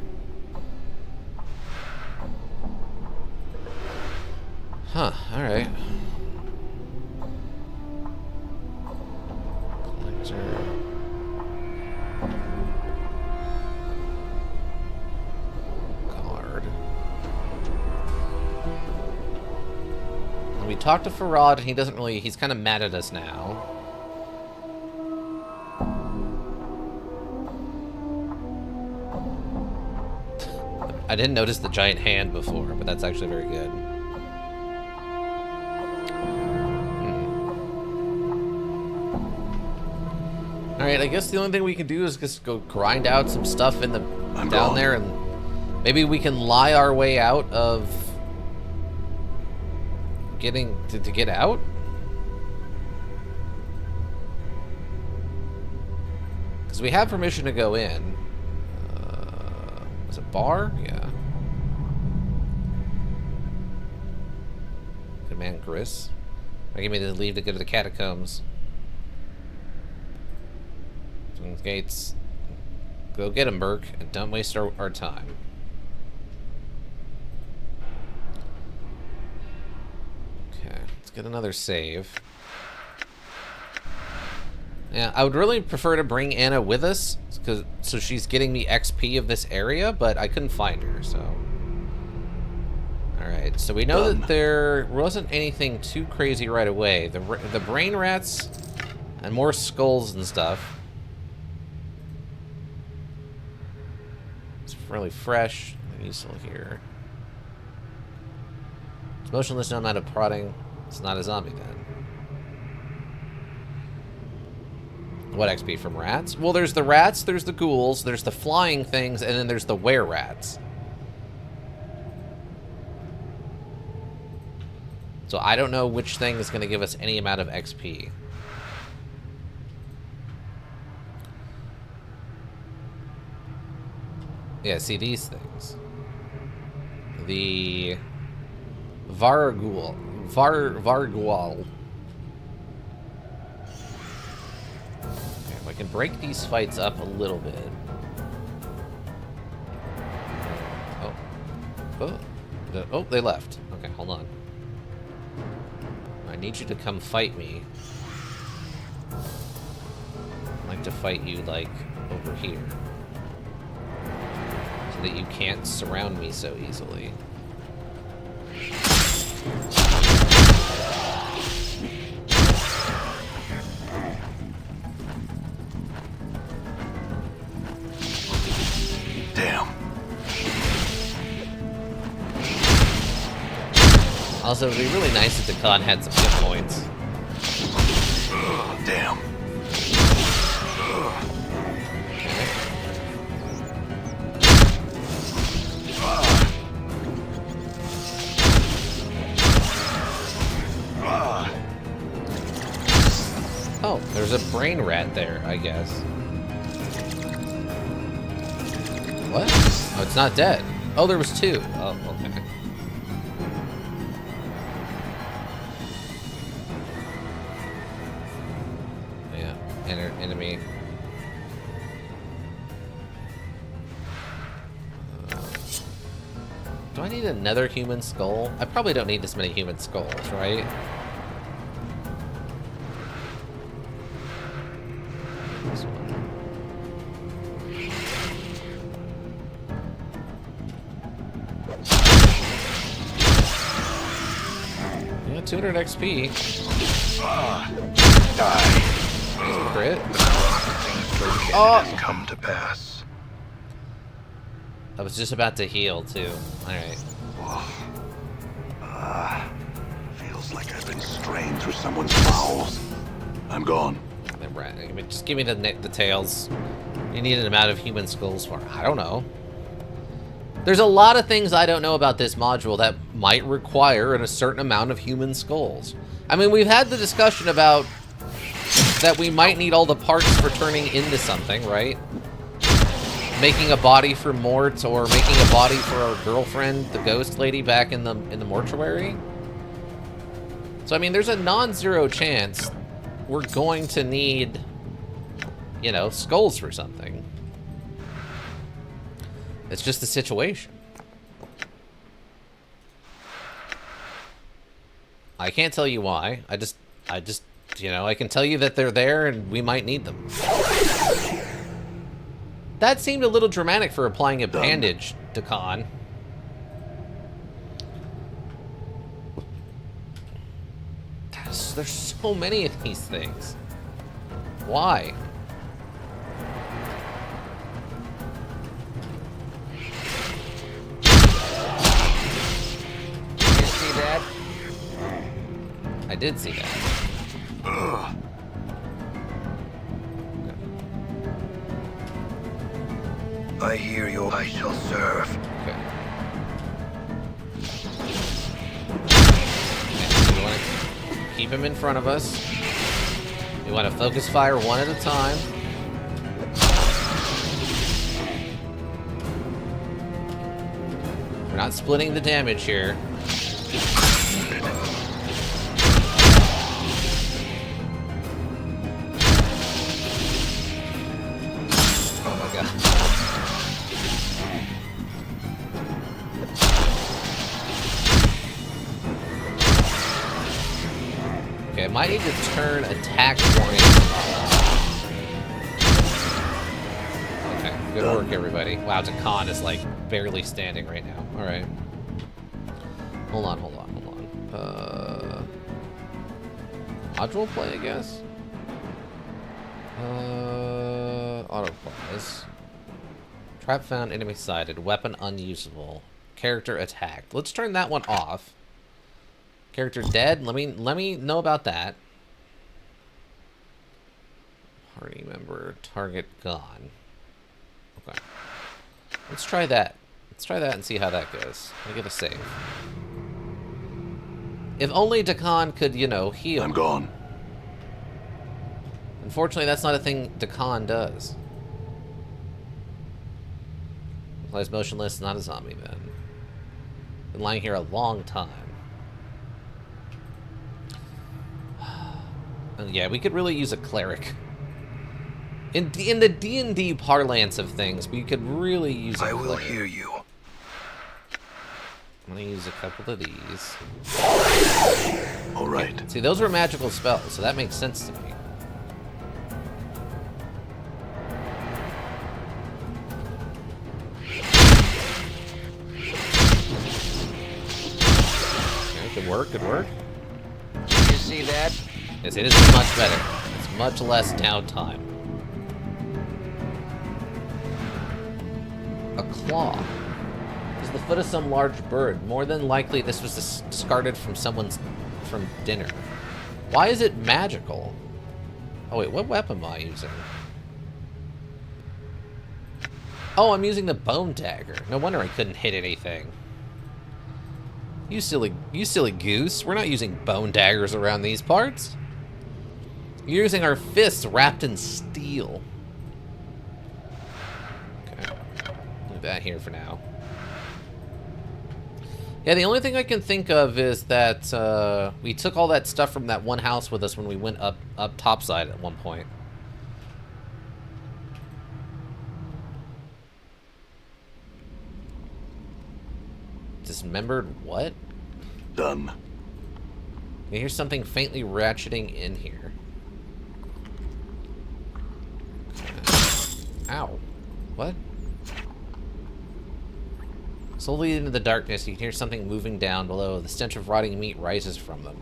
Huh, alright. Collector. Card. And we talked to Farad, and he doesn't really... He's kind of mad at us now. I didn't notice the giant hand before, but that's actually very good. Alright, I guess the only thing we can do is just go grind out some stuff in the down there, and maybe we can lie our way out of getting to get out? Because we have permission to go in. Is it bar? Yeah. Command Gris. Give me the leave to go to the catacombs. Gates. Go get him, Burke, and don't waste our time. Okay, let's get another save. Yeah, I would really prefer to bring Anna with us, so she's getting me XP of this area, but I couldn't find her, so... Alright, so we know that there wasn't anything too crazy right away. The brain rats and more skulls and stuff. It's really fresh. Useful here. It's motionless, no amount of prodding. It's not a zombie then. What XP from rats? Well, there's the rats, there's the ghouls, there's the flying things, and then there's the were-rats. So I don't know which thing is going to give us any amount of XP. Yeah, see these things. The Vargul. Vargual. I can break these fights up a little bit. Oh, they left. Okay, hold on. I need you to come fight me. I'd like to fight you, like, over here. So that you can't surround me so easily. Also, it'd be really nice if the con had some hit points. Damn. Oh, there's a brain rat there, I guess. What? Oh, it's not dead. Oh, there was two. Oh, okay. Enemy. Do I need another human skull? I probably don't need this many human skulls, right? This one. Yeah, 200 XP. Die. Crit. Oh! Come to pass. I was just about to heal too. Alright. Feels like I've been strained through someone's bowels. I'm gone. Just give me the tails. You need an amount of human skulls for. I don't know. There's a lot of things I don't know about this module that might require a certain amount of human skulls. I mean, we've had the discussion about that we might need all the parts for turning into something, right? Making a body for Mort, or making a body for our girlfriend, the ghost lady back in the mortuary. So I mean, there's a non-zero chance we're going to need, you know, skulls for something. It's just the situation. I can't tell you why. I just, you know, I can tell you that they're there and we might need them. That seemed a little dramatic for applying a bandage to Khan. There's so many of these things. Why? Did you see that? I did see that. I hear you. I shall serve. Okay. We want to keep him in front of us. We want to focus fire one at a time. We're not splitting the damage here. Oh my god. Okay, I might need to turn attack warning. Okay, good work, everybody. Wow, Takan is like barely standing right now. All right. Hold on. Module play, I guess. Auto plays. Trap found, enemy sighted, weapon unusable, character attacked. Let's turn that one off. Character dead. Let me know about that. Party member, target gone. Okay. Let's try that. Let's try that and see how that goes. Let me get a save. If only Dakan could, you know, heal. I'm gone. Unfortunately, that's not a thing Dakan does. Lies motionless, not a zombie then. Been lying here a long time. Yeah, we could really use a cleric. In the D&D parlance of things, we could really use a cleric. I will hear you. I'm gonna use a couple of these. All right. See, those were magical spells, so that makes sense to me. Okay, good work, good work. Did you see that? Yes, it is much better. It's much less downtime. A claw. Is the foot of some large bird. More than likely, this was discarded from from dinner. Why is it magical? Oh wait, what weapon am I using? Oh, I'm using the bone dagger. No wonder I couldn't hit anything. You silly goose. We're not using bone daggers around these parts. You're using our fists wrapped in steel. Okay. Leave that here for now. Yeah, the only thing I can think of is that we took all that stuff from that one house with us when we went up topside at one point. Dismembered what? Done. I hear something faintly ratcheting in here. Ow. What? Slowly into the darkness, you can hear something moving down below. The stench of rotting meat rises from them.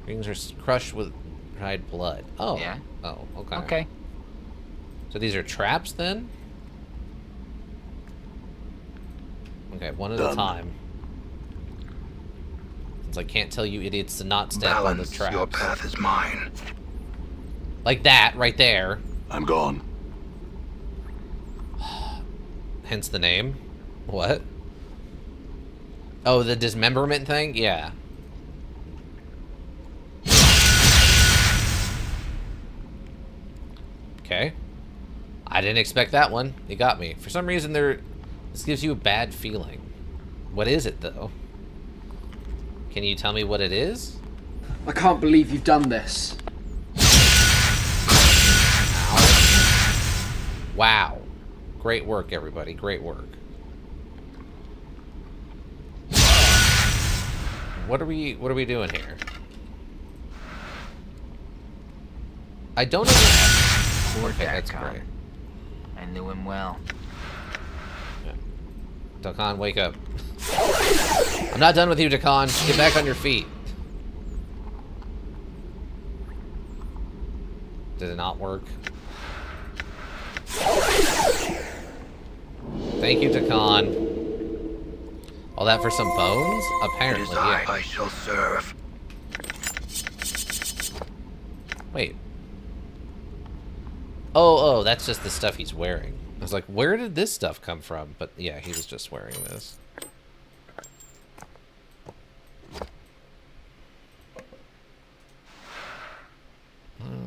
Rings are crushed with dried blood. Oh. Yeah. Oh, okay. Okay. So these are traps, then? Okay, one at a time. Since I can't tell you idiots to not step on the Balance. traps. Your path is mine. Like that, right there. I'm gone. Hence the name. What? Oh, the dismemberment thing? Yeah. Okay. I didn't expect that one. You got me. For some reason, this gives you a bad feeling. What is it, though? Can you tell me what it is? I can't believe you've done this. Wow. Great work, everybody. Great work. What are we doing here? I don't know. Poor Okay, that's Dakon. great. I knew him well. Dakon, wake up. I'm not done with you, Dakon. Get back on your feet. Did it not work? Thank you, Dakon. All that for some bones? It Apparently, is yeah. I shall serve. Wait. Oh, that's just the stuff he's wearing. I was like, where did this stuff come from? But yeah, he was just wearing this.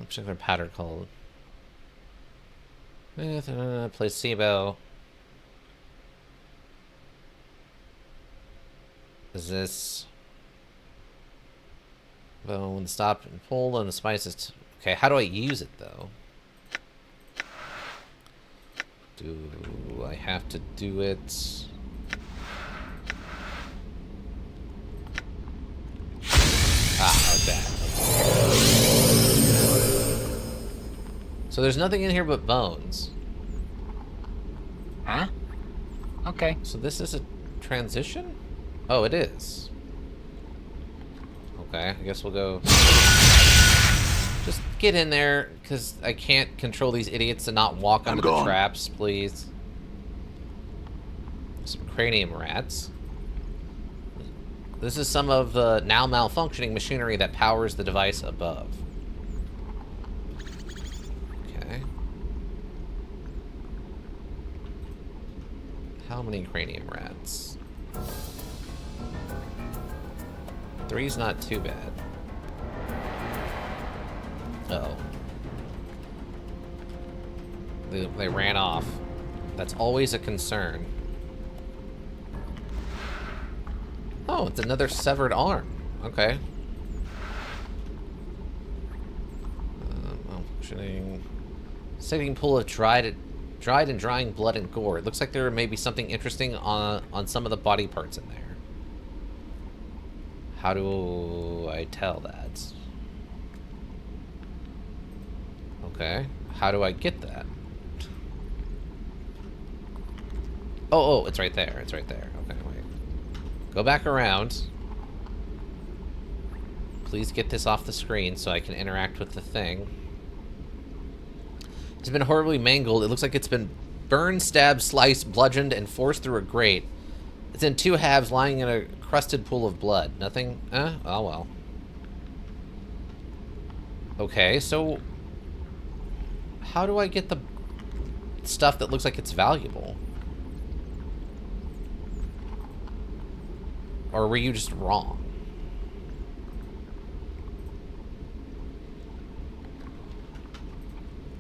Particular pattern called placebo. Is this bone stop and pull on the spices? Okay, how do I use it though? Do I have to do it? Ah, like that. So there's nothing in here but bones. Huh? Okay. So this is a transition? Oh, it is. Okay, I guess we'll go. Just get in there, because I can't control these idiots to not walk onto the traps, please. Some cranium rats. This is some of the now malfunctioning machinery that powers the device above. Okay. How many cranium rats? 3's not too bad. Uh-oh. They ran off. That's always a concern. Oh, it's another severed arm. Okay. Malfunctioning. Sitting pool of dried and drying blood and gore. It looks like there may be something interesting on some of the body parts in there. How do I tell that? Okay. How do I get that? Oh, it's right there. It's right there. Okay, wait. Go back around. Please get this off the screen so I can interact with the thing. It's been horribly mangled. It looks like it's been burned, stabbed, sliced, bludgeoned, and forced through a grate. It's in two halves, lying in a crusted pool of blood. Nothing? Oh well. Okay, so how do I get the stuff that looks like it's valuable? Or were you just wrong?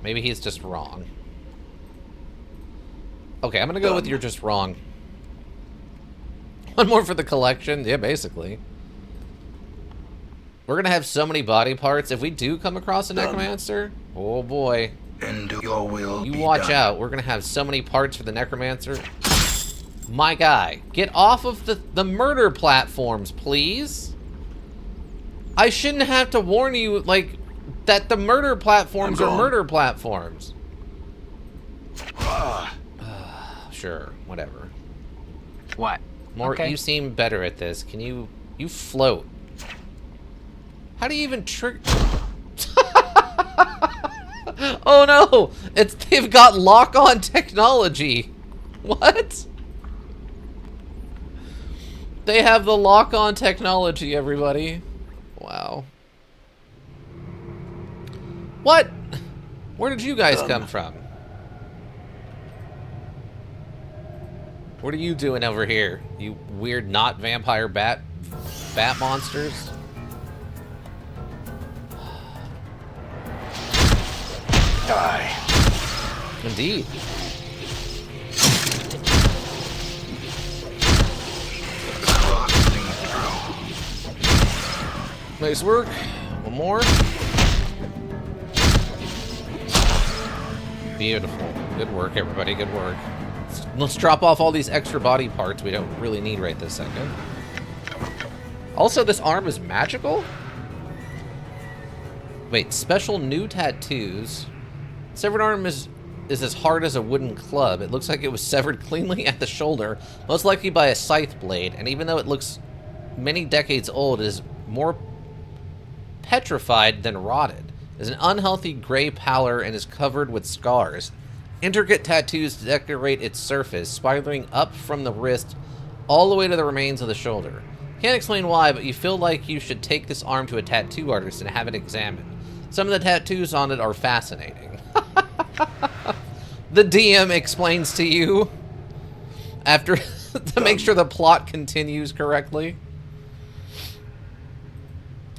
Maybe he's just wrong. Okay, I'm gonna go with you're just wrong. One more for the collection. Yeah, basically. We're gonna have so many body parts. If we do come across a necromancer, oh boy. And do your will You be watch done. out. We're gonna have so many parts for the necromancer. My guy, get off of the murder platforms, please. I shouldn't have to warn you, like, that the murder platforms are murder platforms. Sure, whatever. What? Mort, Okay. you seem better at this. Can you float? How do you even trick? Oh no! They've got lock-on technology. What? They have the lock-on technology, everybody. Wow. What? Where did you guys come from? What are you doing over here? You weird not vampire bat monsters? Die. Indeed. Nice work. One more. Beautiful. Good work, everybody. Good work. Let's drop off all these extra body parts we don't really need right this second. Also, this arm is magical? Wait, special new tattoos. Severed arm is as hard as a wooden club. It looks like it was severed cleanly at the shoulder, most likely by a scythe blade, and even though it looks many decades old, it is more petrified than rotted. It is an unhealthy gray pallor and is covered with scars. Intricate tattoos decorate its surface, spiraling up from the wrist all the way to the remains of the shoulder. Can't explain why, but you feel like you should take this arm to a tattoo artist and have it examined. Some of the tattoos on it are fascinating. The DM explains to you after to make sure the plot continues correctly.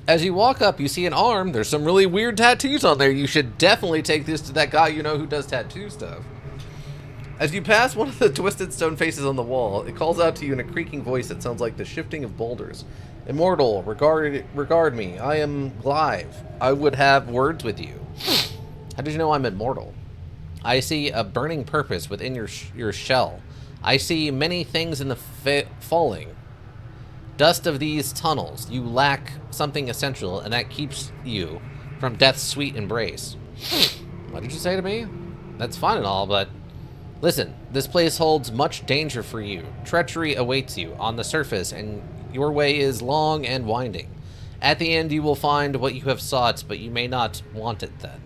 As you walk up, you see an arm. There's some really weird tattoos on there. You should definitely take this to that guy you know who does tattoo stuff. As you pass one of the twisted stone faces on the wall, it calls out to you in a creaking voice that sounds like the shifting of boulders. Immortal, regard me. I am Glyve. I would have words with you. How did you know I'm immortal? I see a burning purpose within your shell. I see many things in the falling. Dust of these tunnels. You lack something essential, and that keeps you from death's sweet embrace. What did you say to me? That's fine and all, but listen, this place holds much danger for you. Treachery awaits you on the surface, and your way is long and winding. At the end, you will find what you have sought, but you may not want it then.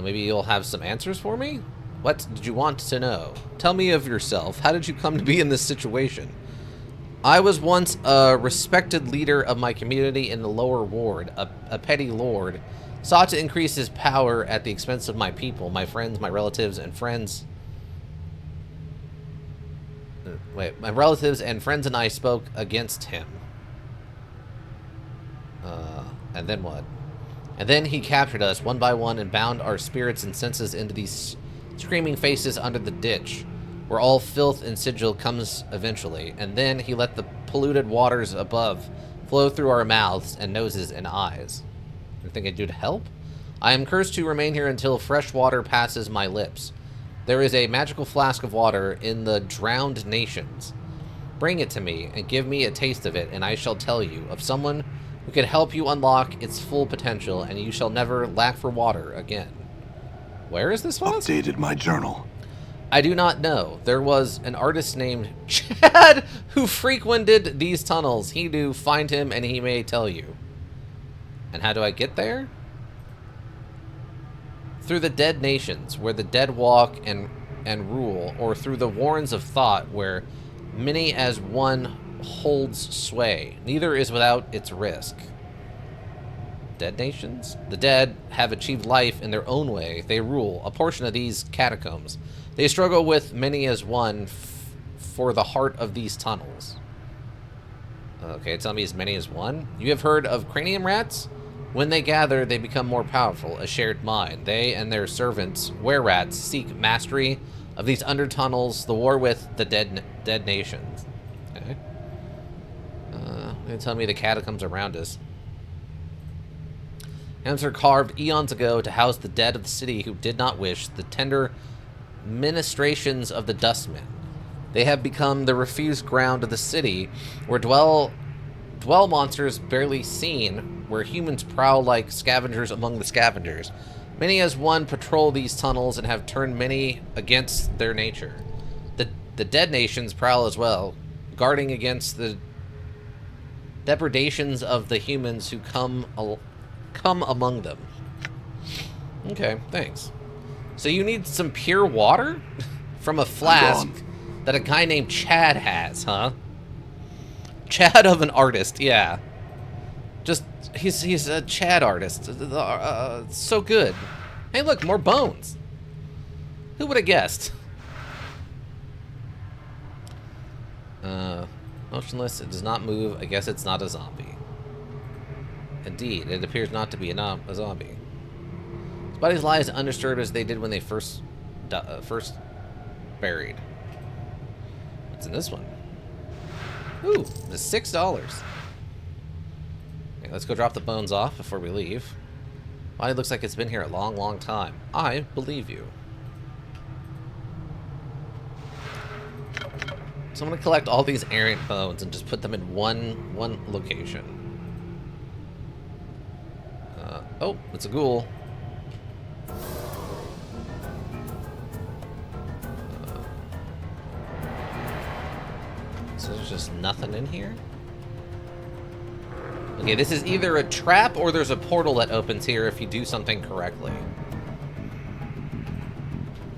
Maybe you'll have some answers for me? What did you want to know? Tell me of yourself. How did you come to be in this situation? I was once a respected leader of my community in the lower ward. A petty lord sought to increase his power at the expense of my people, my friends, my relatives, and friends. My relatives and friends and I spoke against him. And then what? And then he captured us one by one and bound our spirits and senses into these screaming faces under the ditch, where all filth and sigil comes eventually. And then he let the polluted waters above flow through our mouths and noses and eyes. Anything I do to help? I am cursed to remain here until fresh water passes my lips. There is a magical flask of water in the drowned nations. Bring it to me and give me a taste of it, and I shall tell you of someone who can help you unlock its full potential, and you shall never lack for water again. Where is this flask? Updated my journal. I do not know. There was an artist named Chad who frequented these tunnels. He do. Find him and he may tell you. And how do I get there? Through the dead nations, where the dead walk and rule, or through the warrens of thought, where many as one holds sway. Neither is without its risk. Dead nations? The dead have achieved life in their own way. They rule a portion of these catacombs. They struggle with many as one for the heart of these tunnels. Okay, tell me as many as one? You have heard of cranium rats? When they gather, they become more powerful, a shared mind. They and their servants, were-rats, seek mastery of these under tunnels, the war with the dead nations. Okay. Tell me the catacombs around us. Hands are carved eons ago to house the dead of the city who did not wish the tender ministrations of the dustmen. They have become the refused ground of the city, where dwell monsters barely seen, where humans prowl like scavengers among the scavengers. Many as one patrol these tunnels and have turned many against their nature. The dead nations prowl as well, guarding against the depredations of the humans who come among them. Okay, thanks. So you need some pure water from a flask that a guy named Chad has, huh? Chad of an artist, yeah. Just, he's a Chad artist. So good. Hey, look, more bones. Who would have guessed? Motionless, it does not move. I guess it's not a zombie. Indeed, it appears not to be a zombie. His bodies lie as undisturbed as they did when they first buried. What's in this one? Ooh, it's $6. Okay, let's go drop the bones off before we leave. Body looks like it's been here a long, long time. I believe you. So I'm gonna collect all these errant bones and just put them in one location. Oh, it's a ghoul. So there's just nothing in here? Okay, this is either a trap or there's a portal that opens here if you do something correctly.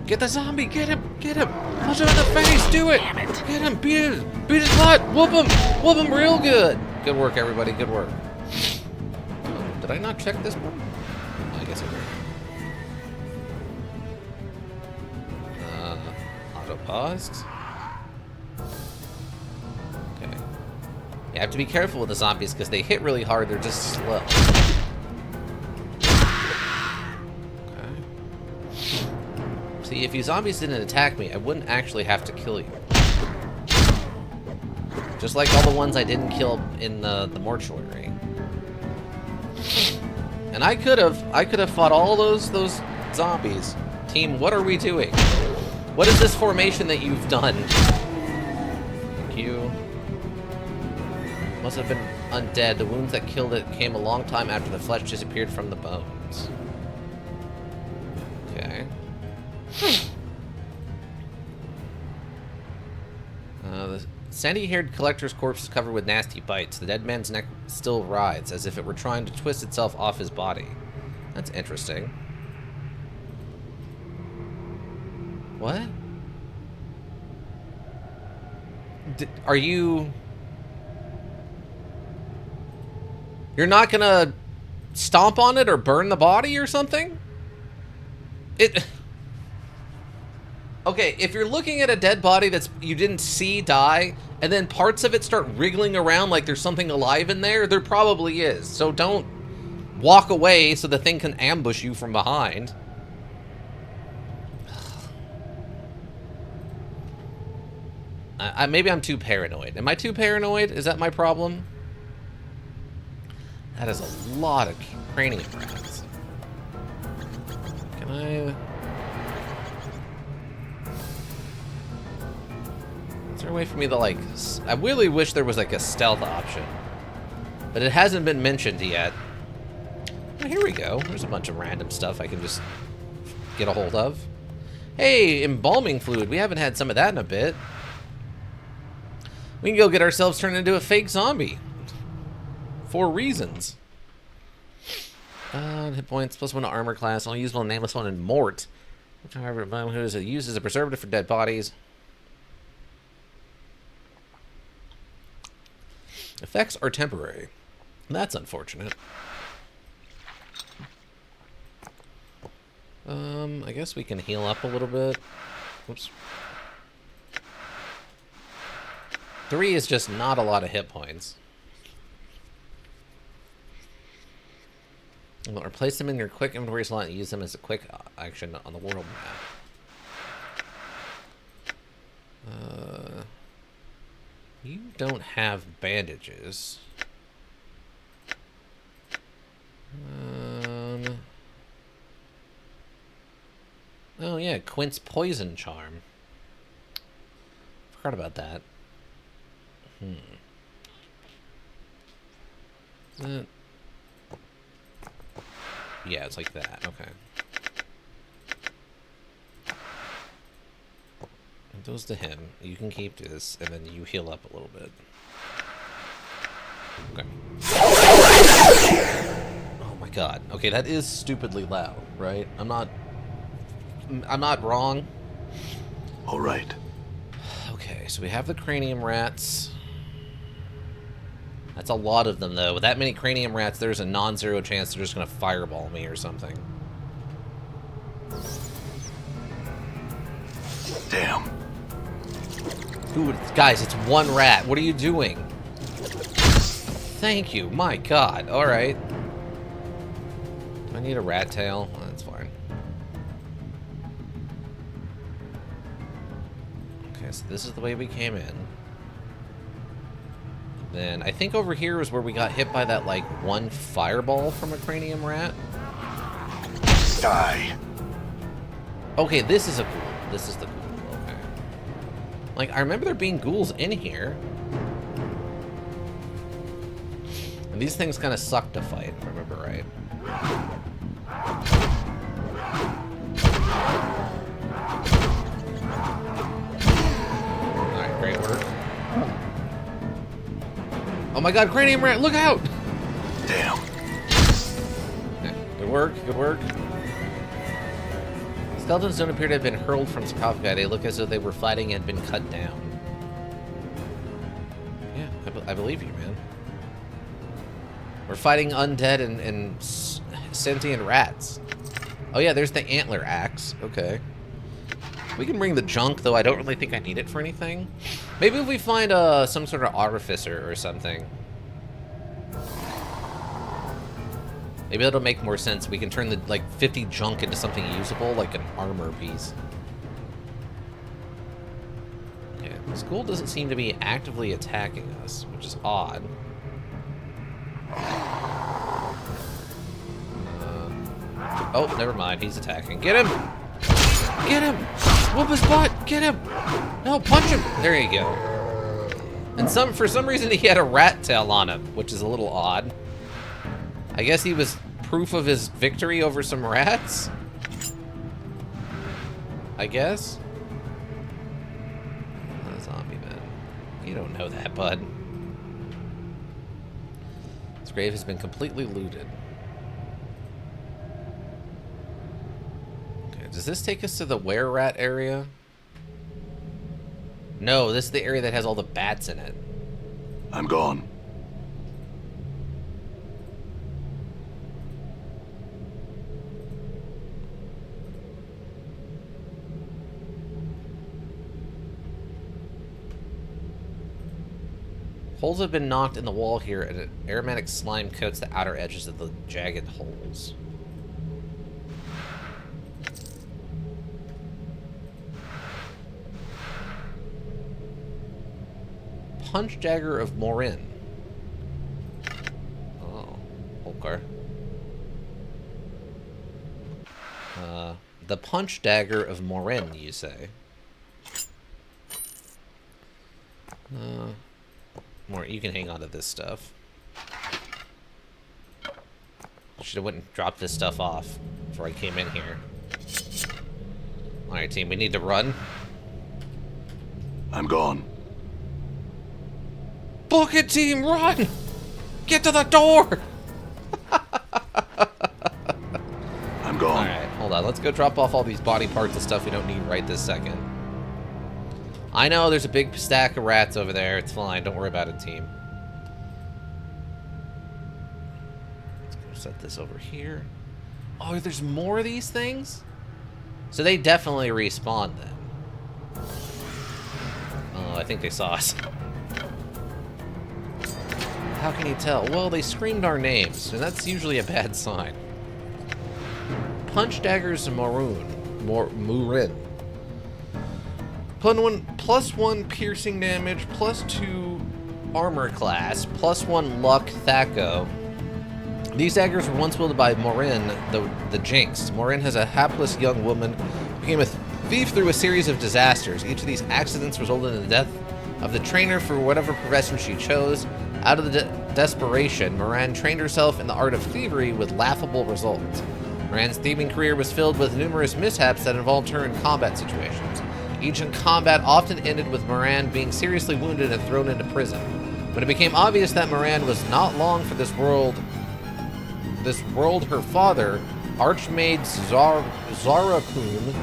Get the zombie! Get him! Get him! Punch him in the face! Do it! Damn it. Get him! Beat his butt! Whoop him! Whoop him real good! Good work, everybody. Good work. Did I not check this one? I guess I did. Auto paused. Okay. You have to be careful with the zombies because they hit really hard. They're just slow. See, if you zombies didn't attack me, I wouldn't actually have to kill you. Just like all the ones I didn't kill in the mortuary. And I could have fought all those zombies. Team, what are we doing? What is this formation that you've done? Thank you. Must have been undead. The wounds that killed it came a long time after the flesh disappeared from the bones. Okay. The sandy-haired collector's corpse is covered with nasty bites. The dead man's neck still writhes, as if it were trying to twist itself off his body. That's interesting. What? Are you... You're not gonna stomp on it or burn the body or something? Okay, if you're looking at a dead body that's you didn't see die, and then parts of it start wriggling around like there's something alive in there, there probably is. So don't walk away so the thing can ambush you from behind. Maybe I'm too paranoid. Am I too paranoid? Is that my problem? That is a lot of cranium rats. Can I... Is there a way for me to, like... I really wish there was, like, a stealth option. But it hasn't been mentioned yet. Oh, here we go. There's a bunch of random stuff I can just get a hold of. Hey, embalming fluid. We haven't had some of that in a bit. We can go get ourselves turned into a fake zombie. 4 reasons. Hit points, +1 to armor class. I'll use one nameless one in Mort. Which, however, who is used as a preservative for dead bodies. Effects are temporary. That's unfortunate. I guess we can heal up a little bit. Whoops. 3 is just not a lot of hit points. Well, replace them in your quick inventory slot and use them as a quick action on the world map. You don't have bandages. Oh yeah, Quint's poison charm. Forgot about that. Yeah, it's like that. Okay. It goes to him. You can keep this, and then you heal up a little bit. Okay. Oh my god. Okay, that is stupidly loud, right? I'm not wrong. All right. Okay, so we have the cranium rats. That's a lot of them, though. With that many cranium rats, there's a non-zero chance they're just gonna fireball me or something. Damn. Dude, guys, it's 1 rat. What are you doing? Thank you. My god. Alright. Do I need a rat tail? Oh, that's fine. Okay, so this is the way we came in. Then I think over here is where we got hit by that, like, 1 fireball from a cranium rat. Die. Okay, this is a ghoul. This is the ghoul. Okay. Like, I remember there being ghouls in here. And these things kind of suck to fight, if I remember right. Alright, great work. Oh my god, cranium rat, look out! Damn. Okay, good work, good work. Skeletons don't appear to have been hurled from sarcophagi. They look as though they were fighting and had been cut down. Yeah, I believe you, man. We're fighting undead and sentient rats. Oh yeah, there's the antler axe. Okay. We can bring the junk, though I don't really think I need it for anything. Maybe if we find some sort of artificer or something. Maybe that'll make more sense. We can turn the, like, 50 junk into something usable, like an armor piece. Yeah, this ghoul doesn't seem to be actively attacking us, which is odd. Oh, never mind. He's attacking. Get him! Get him! Whoop his butt! Get him! No, punch him! There you go. And for some reason he had a rat tail on him, which is a little odd. I guess he was proof of his victory over some rats? I guess? Oh, zombie man. You don't know that, bud. This grave has been completely looted. Okay, does this take us to the were-rat area? No, this is the area that has all the bats in it. I'm gone. Holes have been knocked in the wall here, and an aromatic slime coats the outer edges of the jagged holes. Punch Dagger of Morin. Oh, okay. The Punch Dagger of Morin, you say? More, you can hang on to this stuff. Should have went and dropped this stuff off before I came in here. Alright, team, we need to run. I'm gone. Book it, team, run! Get to the door! I'm gone. Alright, hold on. Let's go drop off all these body parts and stuff we don't need right this second. I know there's a big stack of rats over there. It's fine. Don't worry about it, team. Let's go set this over here. Oh, there's more of these things? So they definitely respawn then. Oh, I think they saw us. How can you tell? Well, they screamed our names, and that's usually a bad sign. Punch Daggers of Murin. +1 piercing damage, +2 armor class, +1 luck Thaco. These daggers were once wielded by Morin, the Jinx. Morin has a hapless young woman who became a thief through a series of disasters. Each of these accidents resulted in the death of the trainer for whatever profession she chose. Out of the desperation, Morin trained herself in the art of thievery with laughable results. Morin's thieving career was filled with numerous mishaps that involved her in combat situations. Each in combat often ended with Morin being seriously wounded and thrown into prison. When it became obvious that Morin was not long for this world, her father, Archmaid Zarakun,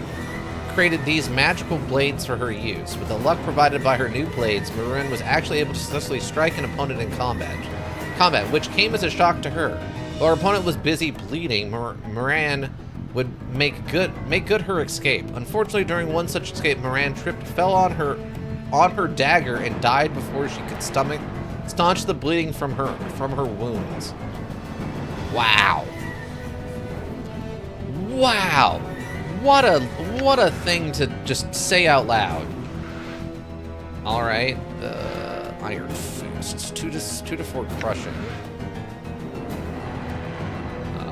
created these magical blades for her use. With the luck provided by her new blades, Morin was actually able to successfully strike an opponent in combat, which came as a shock to her. While her opponent was busy bleeding, Morin would make good her escape. Unfortunately, during one such escape, Morin tripped, fell on her dagger, and died before she could staunch the bleeding from her wounds. Wow. Wow. What a thing to just say out loud. All right. Iron Fists. 2 to 4 crushing.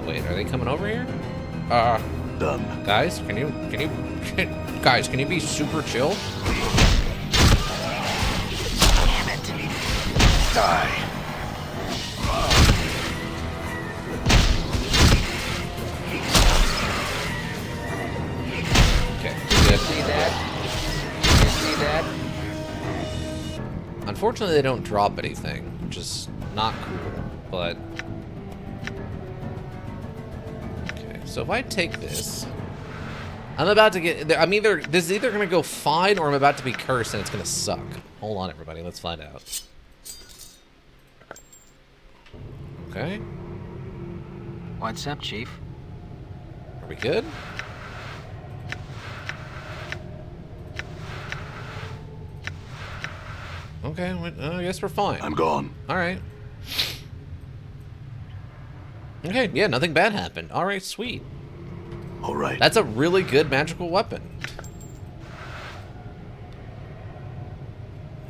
Wait, are they coming over here? Done. Guys, can you guys, can you be super chill? Damn it. Die. Okay, good. See that? You see that? Unfortunately, they don't drop anything, which is not cool, but... Okay, so if I take this... I'm about to get... this is either going to go fine, or I'm about to be cursed and it's going to suck. Hold on, everybody. Let's find out. Okay. What's up, Chief? Are we good? Okay, I guess we're fine. I'm gone. Alright. Okay, yeah, nothing bad happened. Alright, sweet. All right. That's a really good magical weapon.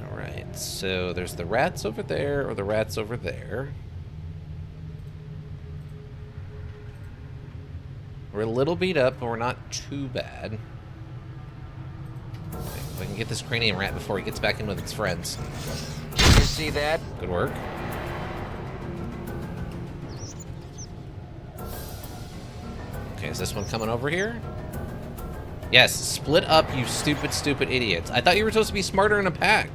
Alright, so there's the rats over there, or the rats over there. We're a little beat up, but we're not too bad. Okay, if I can get this cranium rat before he gets back in with its friends. You see that? Good work. Okay, is this one coming over here? Yes, split up, you stupid, stupid idiots. I thought you were supposed to be smarter in a pack.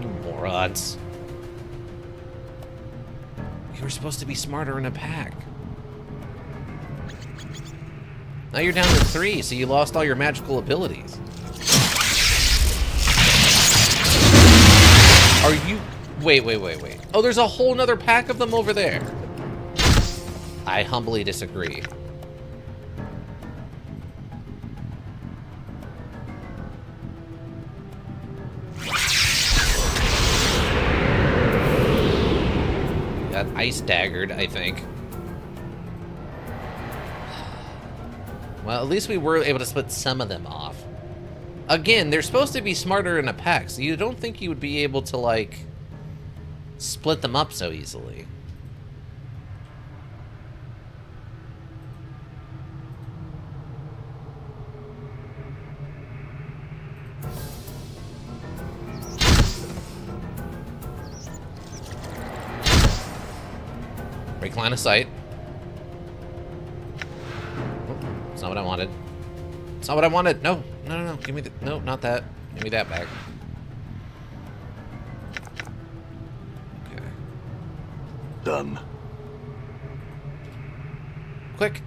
You morons. You were supposed to be smarter in a pack. Now you're down to 3, so you lost all your magical abilities. Are you... Wait. Oh, there's a whole nother pack of them over there. I humbly disagree. Got ice daggered, I think. Well, at least we were able to split some of them off. Again, they're supposed to be smarter in a pack, so you don't think you would be able to, like, split them up so easily. Break line of sight. It's not what I wanted. It's not what I wanted. No. Give me the... No, not that. Give me that back. Okay. Done. Quick.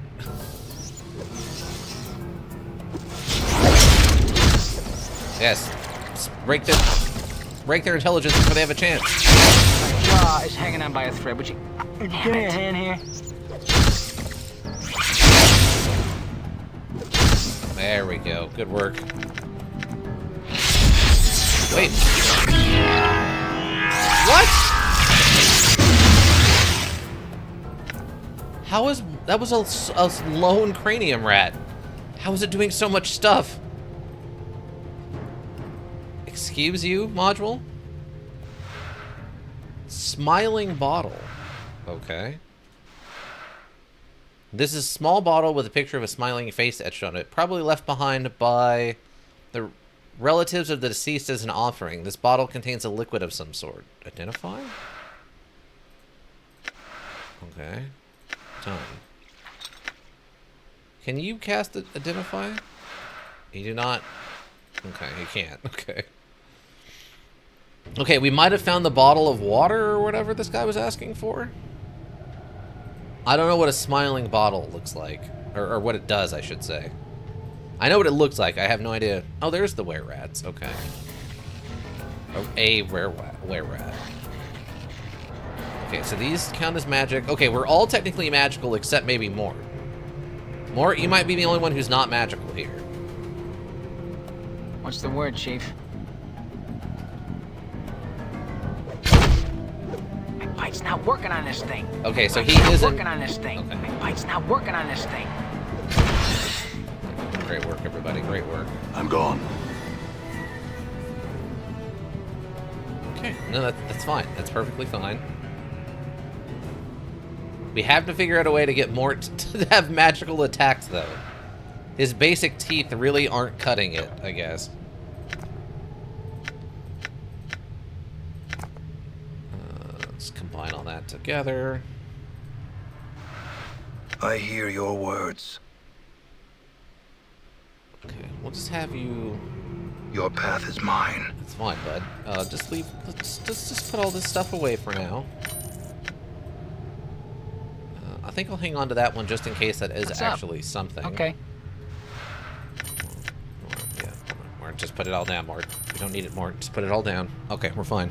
Yes. Break their intelligence before they have a chance. My jaw is hanging on by a thread. Would you give me a hand here? There we go. Good work. Wait. What? How is... That was a lone cranium rat. How is it doing so much stuff? Excuse you, module? Smiling bottle. Okay. This is a small bottle with a picture of a smiling face etched on it, probably left behind by the relatives of the deceased as an offering. This bottle contains a liquid of some sort. Identify? Okay. Done. Can you cast Identify? You do not? Okay, you can't. Okay. Okay, we might have found the bottle of water or whatever this guy was asking for. I don't know what a smiling bottle looks like. Or what it does, I should say. I know what it looks like. I have no idea. Oh, there's the were-rats. Okay. Oh, a were-rat. Okay, so these count as magic. Okay, we're all technically magical except maybe Mort. Mort, you might be the only one who's not magical here. What's the word, Chief? My bite's not working on this thing. Okay, so My he bite's isn't... working on this thing. Okay. My bite's not working on this thing. Great work, everybody. Great work. I'm gone. Okay, no, that's fine. That's perfectly fine. We have to figure out a way to get Mort to have magical attacks, though. His basic teeth really aren't cutting it, I guess. Let's combine all that together. I hear your words. Okay, we'll just have you... Your path is mine. That's fine, bud. Just leave... Let's just put all this stuff away for now. I think I'll hang on to that one just in case that is actually something. Okay. Yeah, Mort, just put it all down, Mort. We don't need it, Mort. Just put it all down. Okay, we're fine.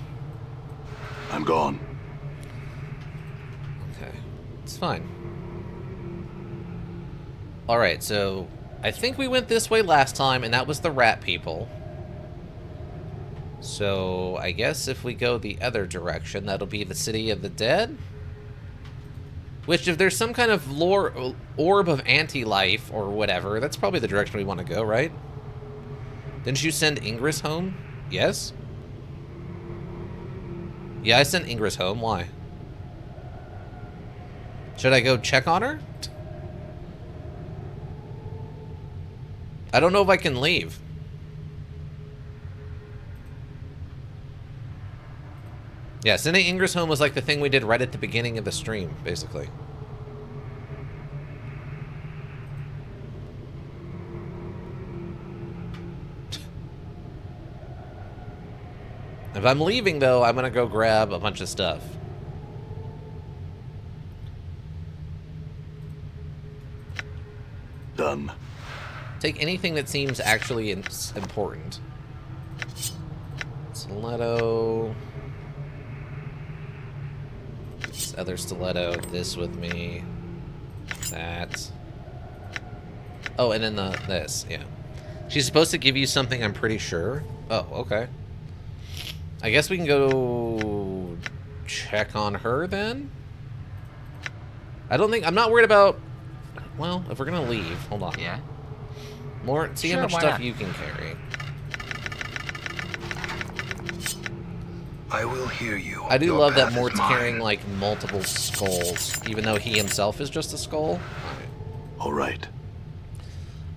I'm gone. Okay, it's fine. Alright, so I think we went this way last time, and that was the rat people. So I guess if we go the other direction, that'll be the City of the Dead? Which, if there's some kind of orb of anti-life or whatever, that's probably the direction we want to go, right? Didn't you send Ingress home? Yes? Yeah, I sent Ingress home. Why? Should I go check on her? I don't know if I can leave. Yeah, sending Ingress home was like the thing we did right at the beginning of the stream, basically. If I'm leaving, though, I'm gonna go grab a bunch of stuff. Done. Take anything that seems actually important. Stiletto. This other stiletto. This with me. That. Oh, and then this. Yeah. She's supposed to give you something, I'm pretty sure. Oh, okay. I guess we can go check on her then? I'm not worried about... Well, if we're gonna leave, hold on. Yeah? More, see Sure, how much why stuff not? you can carry. I will hear you. I do Your love that path is Mort's mine. carrying, like, multiple skulls, even though he himself is just a skull. All right.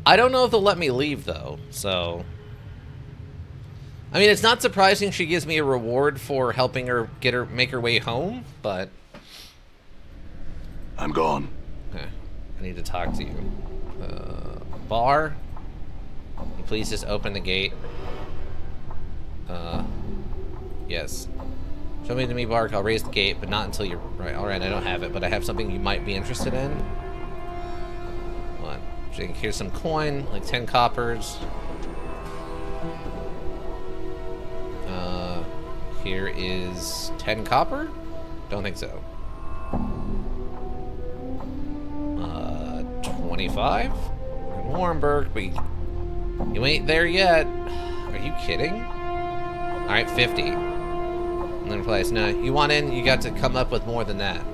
I don't know if they'll let me leave, though, so... I mean, it's not surprising she gives me a reward for helping her make her way home, but... I'm gone. Okay. I need to talk to you. Bar? Can you please just open the gate? Yes. Show me to me, Bark. I'll raise the gate, but not until you're... Right, alright, I don't have it, but I have something you might be interested in. What? Here's some coin, like 10 coppers. Here is 10 copper? Don't think so. 25? We're in Warrenburg, but you ain't there yet. Are you kidding? Alright, 50. And then place. No, you want in, you got to come up with more than that.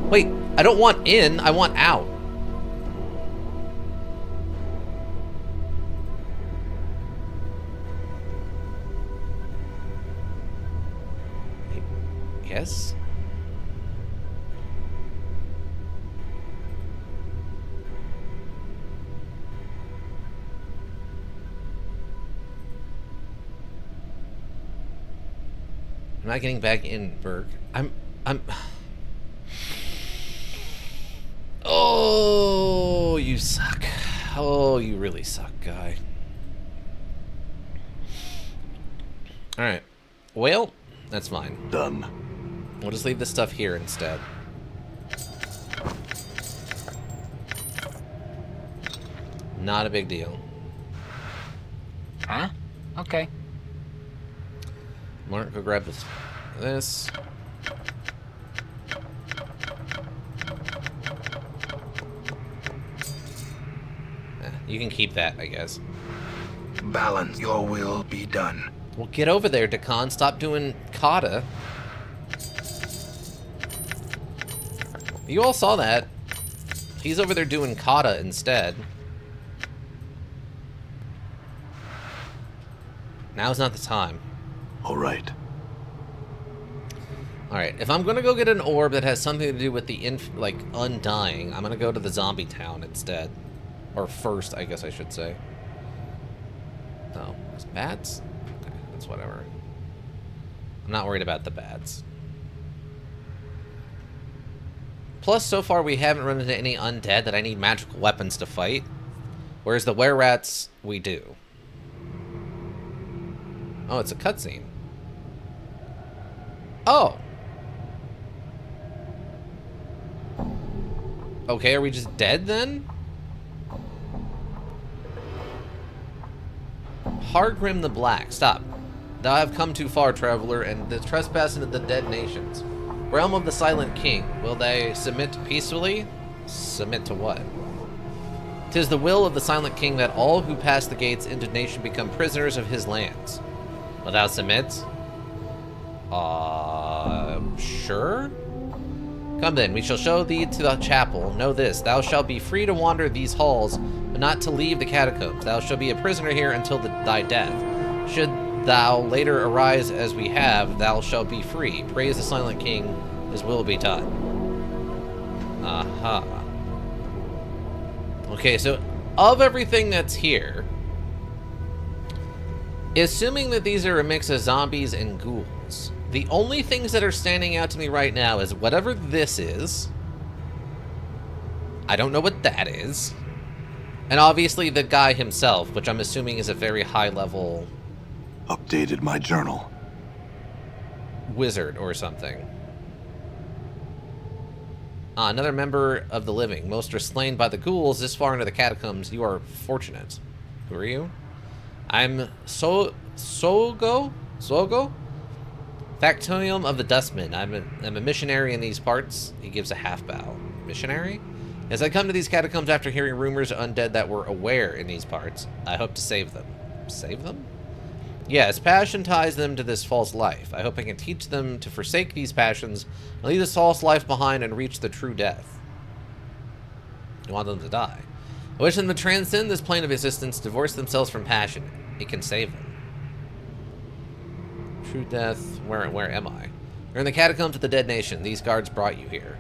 Wait, I don't want in, I want out. Yes? I'm not getting back in, Berg. I'm... Oh, you suck. Oh, you really suck, guy. Alright. Well, that's fine. Done. We'll just leave this stuff here instead. Not a big deal. Huh? Okay. Mark, go grab this. You can keep that, I guess. Balance. Your will be done. Well, get over there, Dakan. Stop doing kata. You all saw that. He's over there doing kata instead. Now's not the time. All right. Alright, if I'm gonna go get an orb that has something to do with the, undying, I'm gonna go to the zombie town instead. Or first, I guess I should say. Oh, it's bats? Okay, that's whatever. I'm not worried about the bats. Plus, so far we haven't run into any undead that I need magical weapons to fight. Whereas the were-rats, we do. Oh, it's a cutscene. Oh! Okay, are we just dead then? Hardgrim the Black. Stop. Thou have come too far, traveler, and the trespass into the dead nations. Realm of the Silent King. Will they submit peacefully? Submit to what? 'Tis the will of the Silent King that all who pass the gates into nation become prisoners of his lands. Will thou submit? Sure? Come then, we shall show thee to the chapel. Know this, thou shalt be free to wander these halls, but not to leave the catacombs. Thou shalt be a prisoner here until thy death. Should thou later arise as we have, thou shalt be free. Praise the Silent King, his will be done. Aha. Okay, so of everything that's here, assuming that these are a mix of zombies and ghouls, the only things that are standing out to me right now is whatever this is. I don't know what that is. And obviously the guy himself, which I'm assuming is a very high level... Updated my journal. Wizard or something. Another member of the living. Most are slain by the ghouls this far into the catacombs. You are fortunate. Who are you? I'm Sogo? Factotum of the Dustmen. I'm a missionary in these parts. He gives a half bow. Missionary? As I come to these catacombs after hearing rumors of undead that were aware in these parts, I hope to save them. Save them? Yes, passion ties them to this false life. I hope I can teach them to forsake these passions, and leave this false life behind and reach the true death. I want them to die. I wish them to transcend this plane of existence, divorce themselves from passion. It can save them. True death, where am I? You're in the catacombs of the dead nation. These guards brought you here.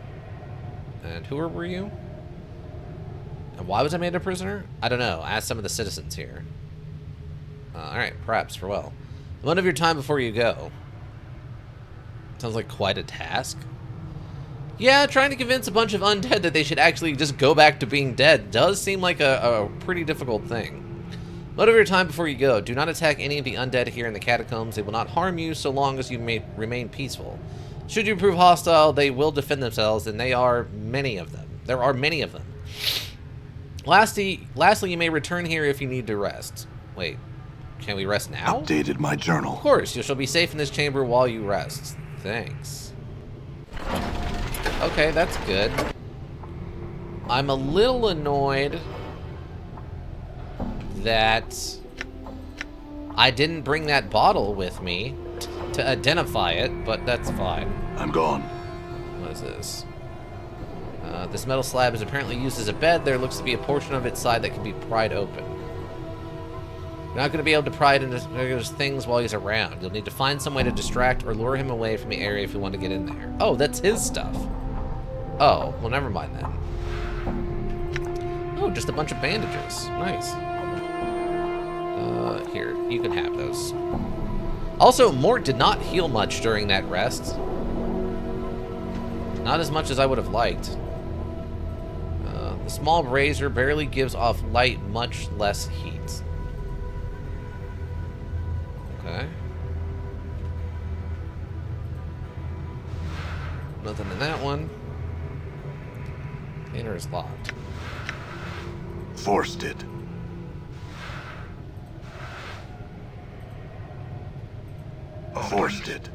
And who were you? And why was I made a prisoner? I don't know. Ask some of the citizens here. Alright, perhaps, farewell. One of your time before you go. Sounds like quite a task. Yeah, trying to convince a bunch of undead that they should actually just go back to being dead does seem like a pretty difficult thing. One of your time before you go. Do not attack any of the undead here in the catacombs. They will not harm you so long as you may remain peaceful. Should you prove hostile, they will defend themselves, and there are many of them. Lastly, you may return here if you need to rest. Wait. Can we rest now? Updated my journal. Of course, you shall be safe in this chamber while you rest. Thanks. Okay, that's good. I'm a little annoyed that I didn't bring that bottle with me to identify it, but that's fine. I'm gone. What is this? This metal slab is apparently used as a bed. There looks to be a portion of its side that can be pried open. You're not going to be able to pry it into those things while he's around. You'll need to find some way to distract or lure him away from the area if you want to get in there. Oh, that's his stuff. Oh, well, never mind then. Oh, just a bunch of bandages. Nice. Here, you can have those. Also, Mort did not heal much during that rest. Not as much as I would have liked. The small razor barely gives off light, much less heat. Okay. Nothing in that one. Container is locked. Forced it. Forced it.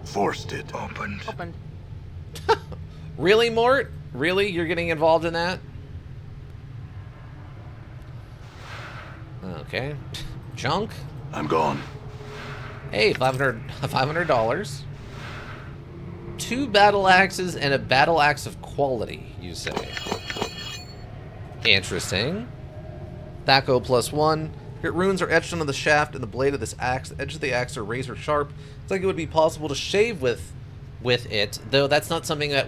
Forced it. Opened. Opened. Really, Mort? Really? You're getting involved in that? Okay. Junk? I'm gone. Hey, $500. 2 battle axes and a battle axe of quality, you say. Interesting. Thaco +1. Hit runes are etched onto the shaft and the blade of this axe. The edge of the axe are razor sharp. It's like it would be possible to shave with with it, though that's not something that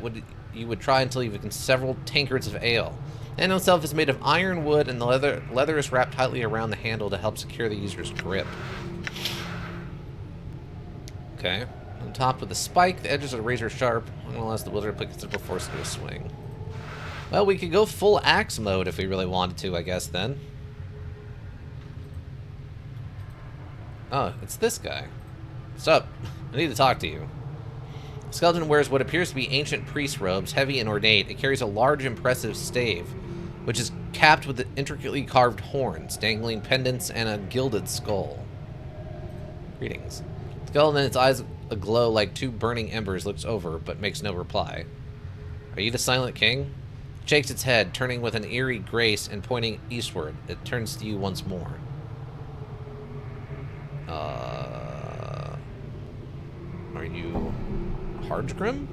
you would try until you've consumed several tankards of ale. The handle itself is made of iron wood, and the leather is wrapped tightly around the handle to help secure the user's grip. Okay. On top with the spike, the edges are razor sharp. I'm going to allow the wielder to put considerable force into a swing. Well, we could go full axe mode if we really wanted to, I guess, then. Oh, it's this guy. What's up? I need to talk to you. The skeleton wears what appears to be ancient priest robes, heavy and ornate. It carries a large, impressive stave, which is capped with intricately carved horns, dangling pendants, and a gilded skull. Greetings. The skeleton, its eyes aglow like two burning embers, looks over, but makes no reply. Are you the Silent King? It shakes its head, turning with an eerie grace and pointing eastward. It turns to you once more. Are you Hardgrim?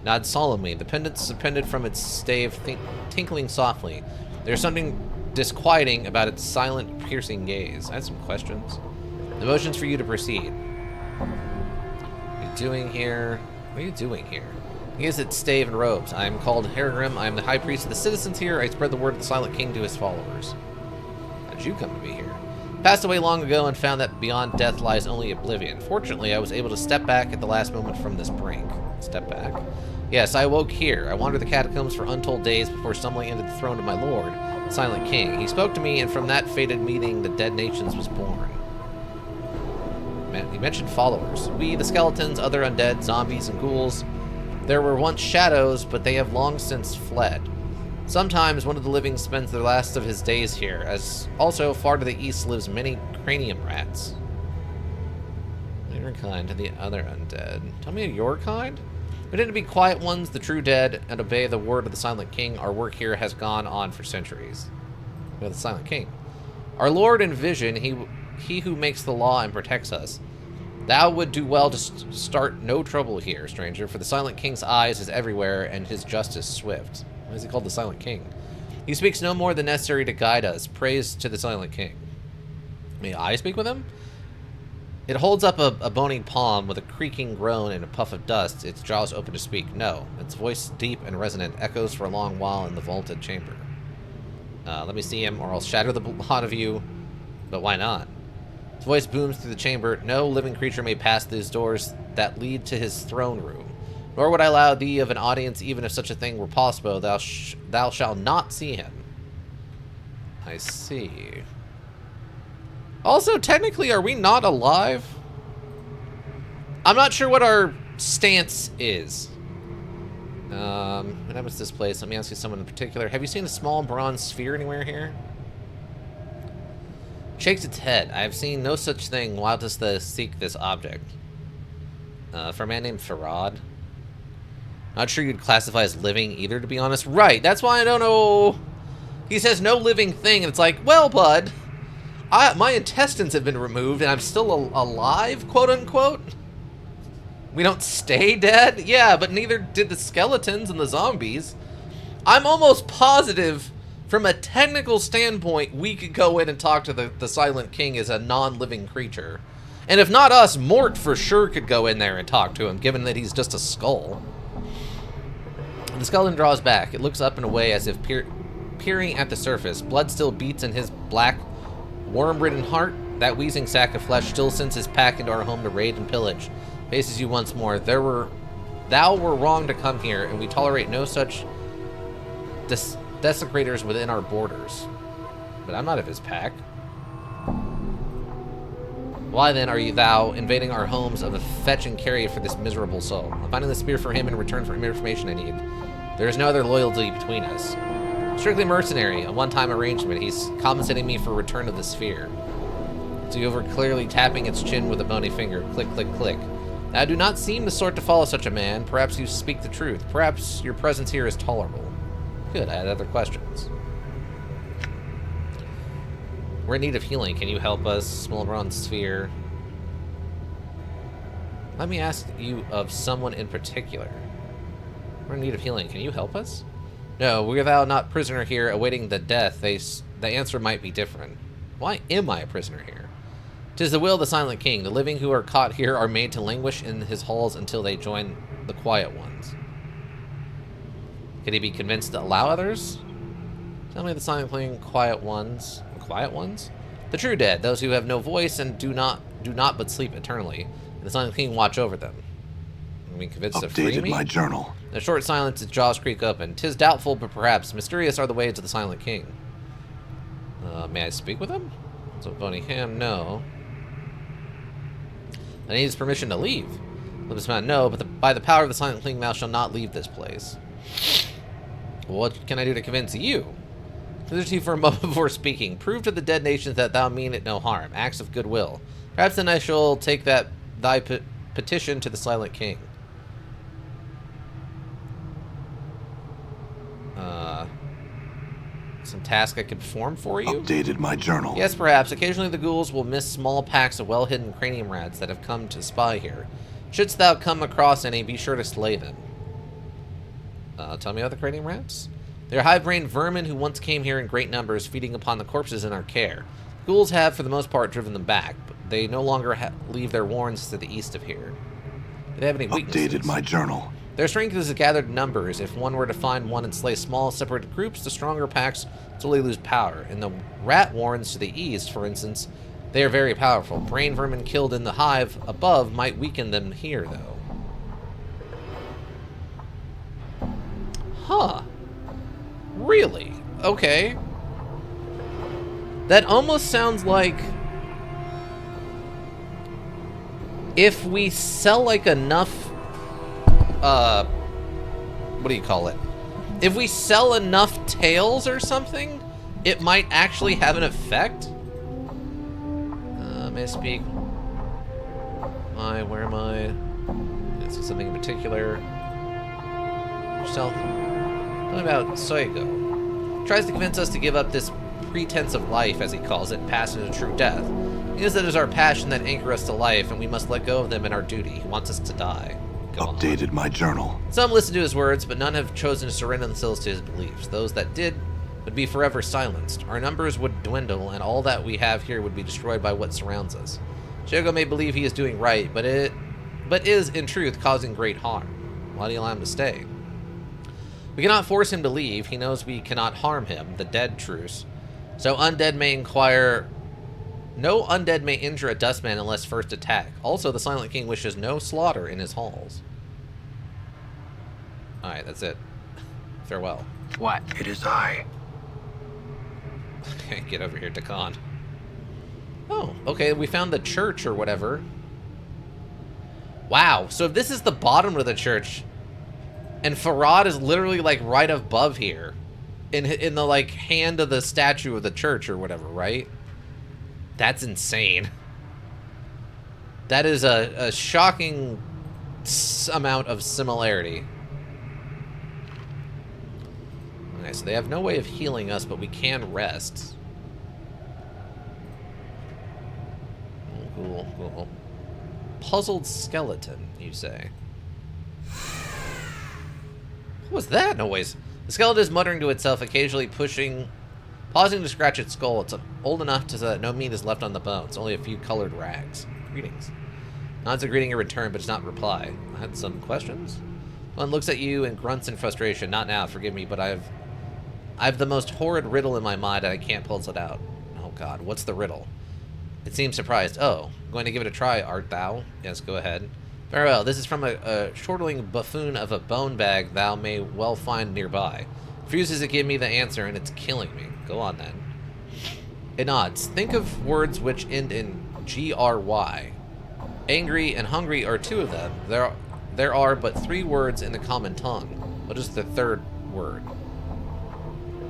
Nods solemnly. The pendant suspended from its stave, tinkling softly. There's something disquieting about its silent, piercing gaze. I have some questions. The motion's for you to proceed. What are you doing here? What are you doing here? He is its stave and robes. I am called Hardgrim. I am the high priest of the citizens here. I spread the word of the Silent King to his followers. How did you come to be here? Passed away long ago and found that beyond death lies only oblivion. Fortunately, I was able to step back at the last moment from this brink. Step back? Yes, I awoke here. I wandered the catacombs for untold days before stumbling into the throne of my lord, the Silent King. He spoke to me, and from that fated meeting, the Dead Nations was born. He mentioned followers. We, the skeletons, other undead, zombies, and ghouls. There were once shadows, but they have long since fled. Sometimes one of the living spends the last of his days here, as also far to the east lives many cranium rats. Your kind to the other undead. Tell me your kind? We tend to be quiet ones, the true dead, and obey the word of the Silent King. Our work here has gone on for centuries. We are the Silent King. Our Lord and Vision, he who makes the law and protects us. Thou would do well to start no trouble here, stranger, for the Silent King's eyes is everywhere, and his justice swift. Why is he called the Silent King? He speaks no more than necessary to guide us. Praise to the Silent King. May I speak with him? It holds up a bony palm with a creaking groan and a puff of dust, its jaws open to speak. No. Its voice, deep and resonant, echoes for a long while in the vaulted chamber. Let me see him, or I'll shatter the lot of you. But why not? His voice booms through the chamber. No living creature may pass these doors that lead to his throne room. Nor would I allow thee of an audience, even if such a thing were possible. Thou shalt not see him. I see. Also, technically, are we not alive? I'm not sure what our stance is. What happens to this place? Let me ask you someone in particular. Have you seen a small bronze sphere anywhere here? Shakes its head. I have seen no such thing while dost thou seek this object. For a man named Farad. Not sure you'd classify as living either, to be honest. Right, that's why I don't know. He says no living thing, and it's like, well, bud, my intestines have been removed, and I'm still alive, quote unquote. We don't stay dead? Yeah, but neither did the skeletons and the zombies. I'm almost positive, from a technical standpoint, we could go in and talk to the Silent King as a non-living creature. And if not us, Mort for sure could go in there and talk to him, given that he's just a skull. The skeleton draws back. It looks up and away as if peering at the surface. Blood still beats in his black, worm-ridden heart. That wheezing sack of flesh still sends his pack into our home to raid and pillage. Faces you once more. Thou were wrong to come here, and we tolerate no such desecrators within our borders. But I'm not of his pack. Why then are you thou invading our homes of a fetch and carry for this miserable soul? I'm finding the spear for him in return for information I need. There is no other loyalty between us. Strictly mercenary, a one-time arrangement. He's compensating me for return of the sphere. So you were clearly tapping its chin with a bony finger. Click, click, click. I do not seem the sort to follow such a man. Perhaps you speak the truth. Perhaps your presence here is tolerable. Good, I had other questions. We're in need of healing. Can you help us? Small bronze sphere. Let me ask you of someone in particular. We're in need of healing. Can you help us? No, we are thou not prisoner here awaiting the death. The answer might be different. Why am I a prisoner here? 'Tis the will of the Silent King. The living who are caught here are made to languish in his halls until they join the quiet ones. Could he be convinced to allow others? Tell me the silent cling quiet ones. The quiet ones? The true dead, those who have no voice and do not but sleep eternally. And the silent king watch over them. Are we convinced to free Updated me? my journal. In a short silence, his jaws creak open. 'Tis doubtful, but perhaps mysterious are the ways of the silent king. May I speak with him? So Boney Ham, no. I need his permission to leave. This man, no, but by the power of the silent king, thou shalt not leave this place. What can I do to convince you? Consider you for a moment before speaking. Prove to the dead nations that thou mean it no harm. Acts of goodwill. Perhaps then I shall take that thy petition to the silent king. Some task I can perform for you? Updated my journal. Yes, perhaps. Occasionally the ghouls will miss small packs of well-hidden cranium rats that have come to spy here. Shouldst thou come across any, be sure to slay them. Tell me about the cranium rats? They are hive-brained vermin who once came here in great numbers, feeding upon the corpses in our care. Ghouls have, for the most part, driven them back, but they no longer leave their warrens to the east of here. Do they have any weaknesses? Updated my journal. Their strength is gathered in numbers. If one were to find one and slay small, separated groups, the stronger packs slowly lose power. In the rat warrens to the east, for instance, they are very powerful. Brain vermin killed in the hive above might weaken them here, though. Huh. Really? Okay. That almost sounds like if we sell, like, enough what do you call it? If we sell enough tails or something, it might actually have an effect. May I speak? Where am I? Is there something in particular? Yourself? What about Soigo? Tries to convince us to give up this pretense of life, as he calls it, and pass into true death. He knows that it is our passion that anchor us to life, and we must let go of them in our duty. He wants us to die. Updated my journal. Some listen to his words, but none have chosen to surrender themselves to his beliefs. Those that did would be forever silenced. Our numbers would dwindle, and all that we have here would be destroyed by what surrounds us. Shogo may believe he is doing right, but is, in truth, causing great harm. Why do you allow him to stay? We cannot force him to leave. He knows we cannot harm him, the dead truce. So undead may inquire... No undead may injure a dustman unless first attacked. Also, the Silent King wishes no slaughter in his halls. Alright, that's it. Farewell. What? It is I. Okay, get over here, Dakan. Oh, okay, we found the church or whatever. Wow, so if this is the bottom of the church, and Farad is literally, like, right above here, in the, like, hand of the statue of the church or whatever, right? That's insane. That is a shocking amount of similarity. Okay, so they have no way of healing us, but we can rest. Cool, cool. Puzzled skeleton, you say? What was that noise? The skeleton is muttering to itself, occasionally pausing to scratch its skull. It's old enough so that no meat is left on the bones, only a few colored rags. Greetings. Nods a greeting in return, but does not reply. I had some questions? One looks at you and grunts in frustration. Not now, forgive me, but I've the most horrid riddle in my mind and I can't pull it out. Oh god, what's the riddle? It seems surprised. Oh, going to give it a try, art thou? Yes, go ahead. Very well, this is from a chortling buffoon of a bone bag thou may well find nearby. Refuses to give me the answer and it's killing me. Go on then. It nods. Think of words which end in GRY. Angry and hungry are two of them. There are but three words in the common tongue. What is the third word?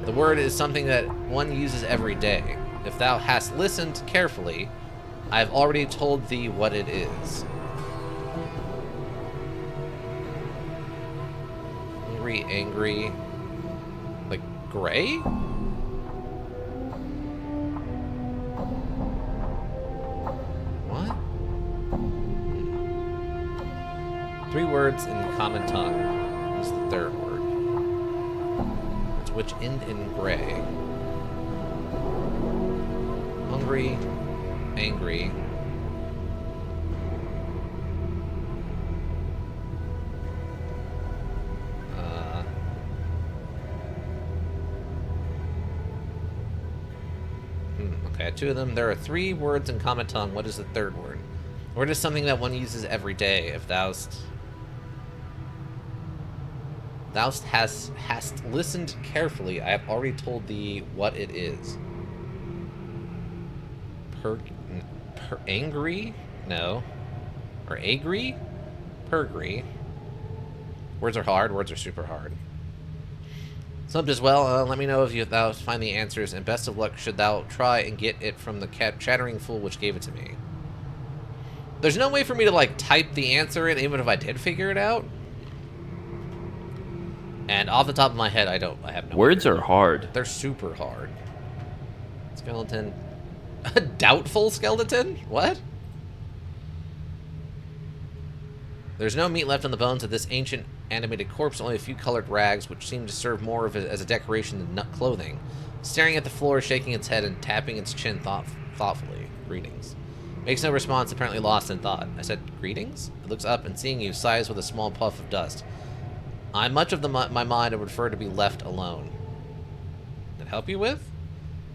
The word is something that one uses every day. If thou hast listened carefully, I have already told thee what it is. Angry, like gray? What? Three words in the common tongue. What's the third word? It's which end in gray. Hungry, angry. Okay, 2 of them. There are 3 words in common tongue. What is the 3rd word? Word is something that one uses every day. If thou'st hast listened carefully, I have already told thee what it is. Angry? No. Or agri? Pergry. Words are hard. Words are super hard. Subbed as well. Let me know if thou find the answers, and best of luck should thou try and get it from the chattering fool which gave it to me. There's no way for me to, like, type the answer in, even if I did figure it out. And off the top of my head, I have no Words idea. are hard. They're super hard. Skeleton. A doubtful skeleton? What? There's no meat left on the bones of this ancient animated corpse, only a few colored rags, which seem to serve more as a decoration than clothing. Staring at the floor, shaking its head, and tapping its chin thoughtfully. Greetings. Makes no response, apparently lost in thought. I said, greetings? It looks up and seeing you, sighs with a small puff of dust. I'm much of my mind and would prefer to be left alone. Can I help you with?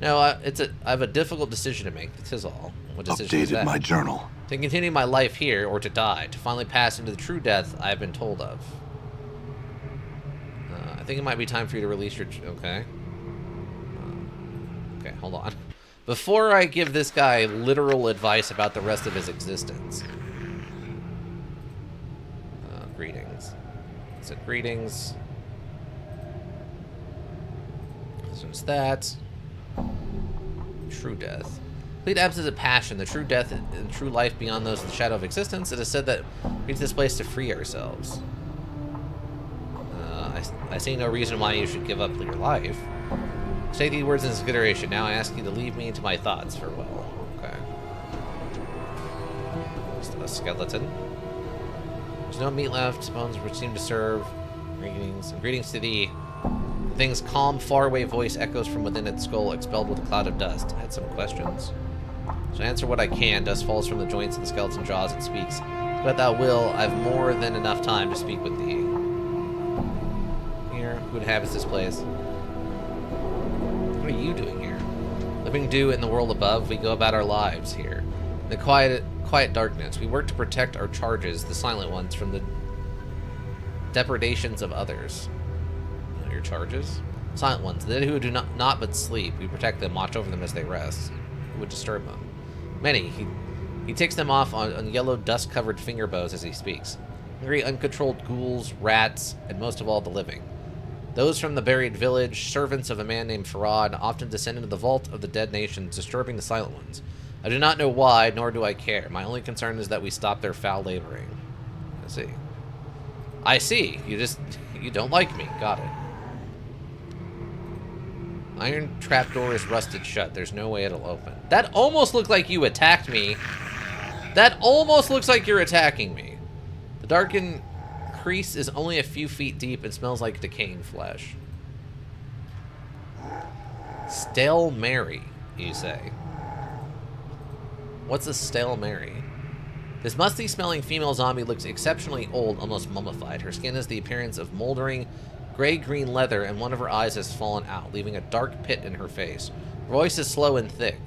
No, I have a difficult decision to make. This is all. What decision is Updated that? my journal. To continue my life here, or to die, to finally pass into the true death I have been told of. I think it might be time for you to release your... Okay. Okay, hold on. Before I give this guy literal advice about the rest of his existence. Greetings. It said greetings. This was that. True death. Complete absence of passion, the true death and true life beyond those in the shadow of existence. It is said that we need this place to free ourselves. I see no reason why you should give up your life. Take these words into consideration. Now I ask you to leave me to my thoughts. Farewell. Okay. Just a skeleton. There's no meat left. Bones which seem to serve. Greetings. And greetings to thee. The thing's calm, faraway voice echoes from within its skull, expelled with a cloud of dust. I had some questions. So answer what I can. Dust falls from the joints of the skeleton jaws. It speaks. But thou will, I've more than enough time to speak with thee. Here, who inhabits this place? What are you doing here? Living due in the world above, we go about our lives here. In the quiet darkness, we work to protect our charges, the silent ones, from the depredations of others. Your charges? Silent ones, the who do not but sleep. We protect them, watch over them as they rest. Who would disturb them? Many. He takes them off on yellow, dust-covered finger bows as he speaks. Hungry, uncontrolled ghouls, rats, and most of all, the living. Those from the buried village, servants of a man named Farad, often descend into the vault of the dead nations, disturbing the silent ones. I do not know why, nor do I care. My only concern is that we stop their foul laboring. I see. You don't like me. Got it. Iron trapdoor is rusted shut. There's no way it'll open. That almost looked like you attacked me. That almost looks like you're attacking me. The darkened crease is only a few feet deep and smells like decaying flesh. Stale Mary, you say. What's a stale Mary? This musty-smelling female zombie looks exceptionally old, almost mummified. Her skin has the appearance of moldering gray-green leather, and one of her eyes has fallen out, leaving a dark pit in her face. Her voice is slow and thick.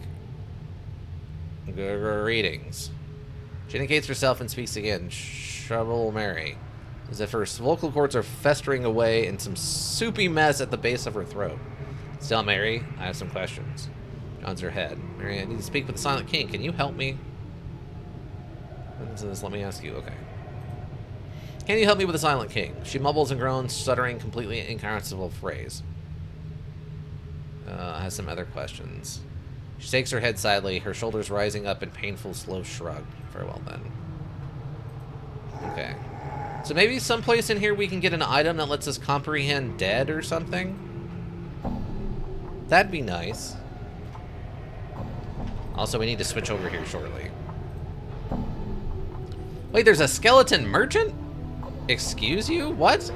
Greetings. She indicates herself and speaks again. Trouble Mary. As if her vocal cords are festering away in some soupy mess at the base of her throat. Still, Mary, I have some questions. Nods her head. Mary, I need to speak with the Silent King. Can you help me? Let me ask you. Okay. Can you help me with the Silent King? She mumbles and groans, stuttering completely incomprehensible phrase. Has some other questions. She shakes her head sadly, her shoulders rising up in painful, slow shrug. Very well, then. Okay. So maybe someplace in here we can get an item that lets us comprehend dead or something? That'd be nice. Also, we need to switch over here shortly. Wait, there's a skeleton merchant? Excuse you? What?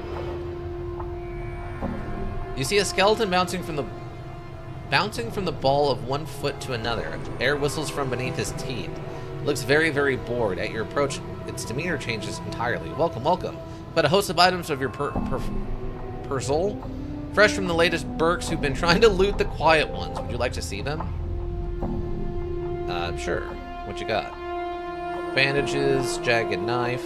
You see a skeleton bouncing from the ball of one foot to another. Air whistles from beneath his teeth. Looks very, very bored. At your approach, its demeanor changes entirely. Welcome, welcome. But a host of items of your pursel, fresh from the latest Burks who've been trying to loot the quiet ones. Would you like to see them? Sure. What you got? Bandages, jagged knife,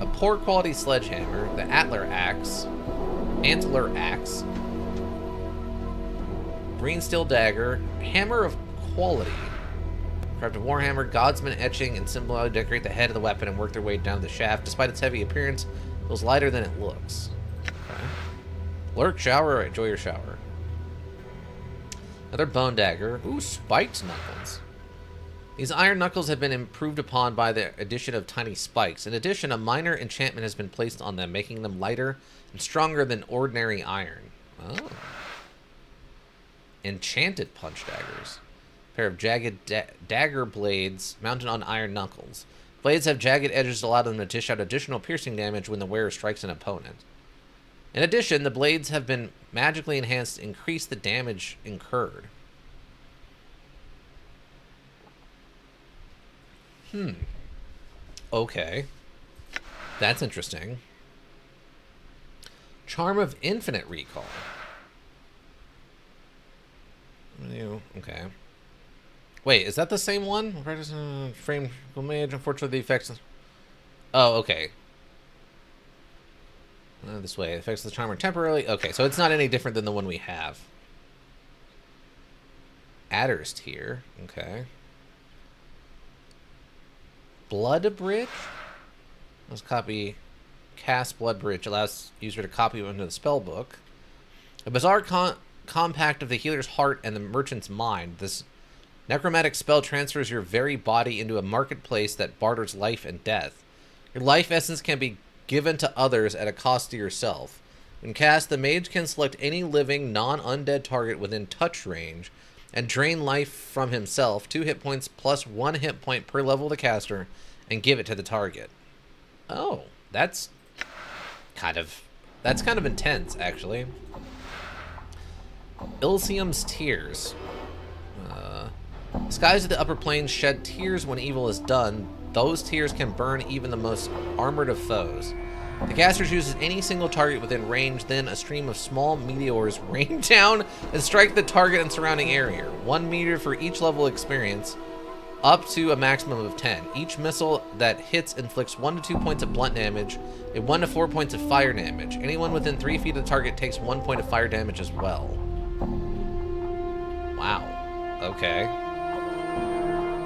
a poor quality sledgehammer, the antler axe, green steel dagger, hammer of quality, crafted warhammer, godsman etching, and symbolically decorate the head of the weapon and work their way down the shaft. Despite its heavy appearance, it feels lighter than it looks. Okay. Lurk, shower, enjoy your shower. Another bone dagger. Ooh, spiked knuckles. These iron knuckles have been improved upon by the addition of tiny spikes. In addition, a minor enchantment has been placed on them, making them lighter and stronger than ordinary iron. Oh. Enchanted punch daggers. A pair of jagged dagger blades mounted on iron knuckles. Blades have jagged edges to allow them to dish out additional piercing damage when the wearer strikes an opponent. In addition, the blades have been magically enhanced to increase the damage incurred. Okay. That's interesting. Charm of infinite recall. Okay. Wait, is that the same one? Frame mage, unfortunately the effects... Oh, okay. This way. Affects the charmer temporarily. Okay, so it's not any different than the one we have. Adder's Tear. Okay. Blood Bridge? Let's copy. Cast Blood Bridge allows user to copy it into the spell book. A bizarre compact of the healer's heart and the merchant's mind. This necromantic spell transfers your very body into a marketplace that barters life and death. Your life essence can be given to others at a cost to yourself. When cast, the mage can select any living, non-undead target within touch range and drain life from himself, 2 hit points plus 1 hit point per level of the caster, and give it to the target. Oh, that's kind of intense, actually. Ilsium's Tears. Skies of the upper planes shed tears when evil is done. Those tears can burn even the most armored of foes. The caster chooses any single target within range, then a stream of small meteors rain down and strike the target and surrounding area. 1 meteor for each level experience, up to a maximum of 10. Each missile that hits inflicts 1 to 2 points of blunt damage and 1 to 4 points of fire damage. Anyone within 3 feet of the target takes 1 point of fire damage as well. Wow. Okay.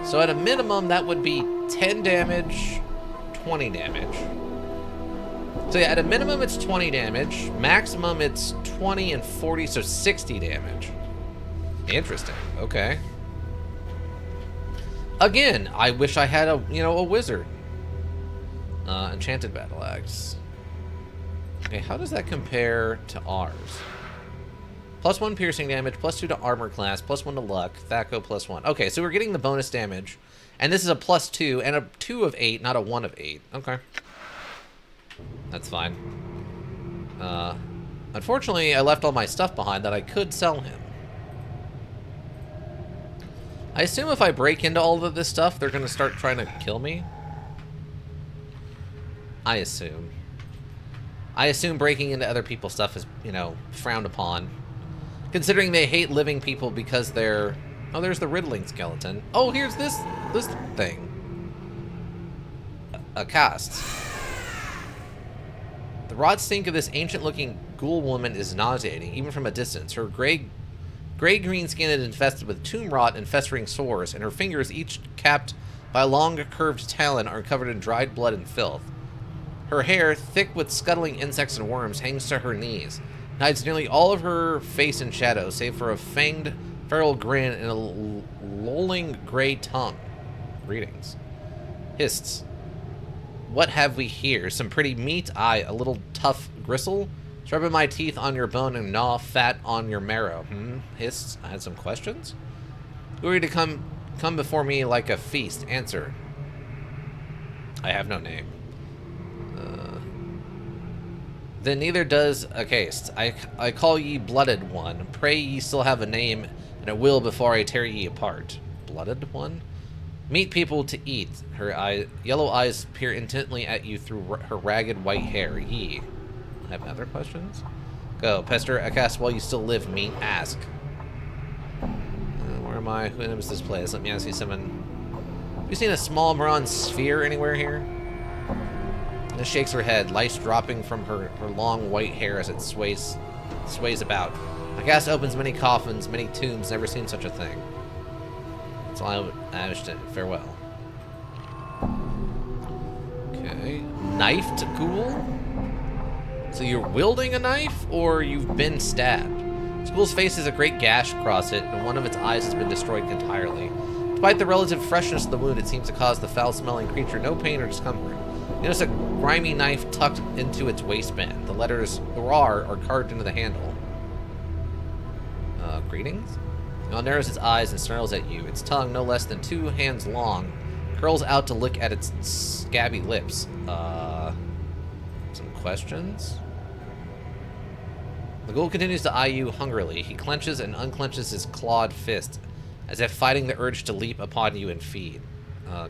So at a minimum, that would be 10 damage, 20 damage. So yeah, at a minimum, it's 20 damage. Maximum, it's 20 and 40, so 60 damage. Interesting. Okay. Again, I wish I had a wizard. Enchanted Battle Axe. Okay, how does that compare to ours? +1 piercing damage, +2 to armor class, +1 to luck, Thaco +1. Okay, so we're getting the bonus damage. And this is a +2, and a 2 of 8, not a 1 of 8. Okay. That's fine. Unfortunately, I left all my stuff behind that I could sell him. I assume if I break into all of this stuff, they're going to start trying to kill me. I assume. I assume breaking into other people's stuff is, frowned upon. Considering they hate living people because they're... Oh, there's the riddling skeleton. Oh, here's this thing. A cast. The rot stink of this ancient-looking ghoul woman is nauseating, even from a distance. Her gray-green skin is infested with tomb rot and festering sores, and her fingers, each capped by a long, curved talon, are covered in dried blood and filth. Her hair, thick with scuttling insects and worms, hangs to her knees. Hides nearly all of her face in shadow, save for a fanged, feral grin and a lolling gray tongue. Greetings. Hists. What have we here? Some pretty meat? Aye, a little tough gristle? Sharpen my teeth on your bone and gnaw fat on your marrow. Hists. I had some questions? Who are you to come before me like a feast? Answer. I have no name. Then neither does a case. I call ye Blooded One. Pray ye still have a name and a will before I tear ye apart. Blooded One? Meat people to eat. Her yellow eyes peer intently at you through her ragged white hair. Ye. I have other questions? Go. Pester a cast while you still live, meat. Ask. Where am I? Who knows this place? Let me ask you something. Have you seen a small bronze sphere anywhere here? This shakes her head, lice dropping from her long white hair as it sways about. My cast opens many coffins, many tombs, never seen such a thing. That's all I wish to farewell. Okay. Knife to cool? So you're wielding a knife, or you've been stabbed? School's face has a great gash across it, and one of its eyes has been destroyed entirely. Despite the relative freshness of the wound, it seems to cause the foul-smelling creature no pain or discomfort. You notice a grimy knife tucked into its waistband. The letters "R" are carved into the handle. Greetings? It narrows its eyes and snarls at you. Its tongue, no less than 2 hands long, curls out to lick at its scabby lips. Some questions? The ghoul continues to eye you hungrily. He clenches and unclenches his clawed fist, as if fighting the urge to leap upon you and feed.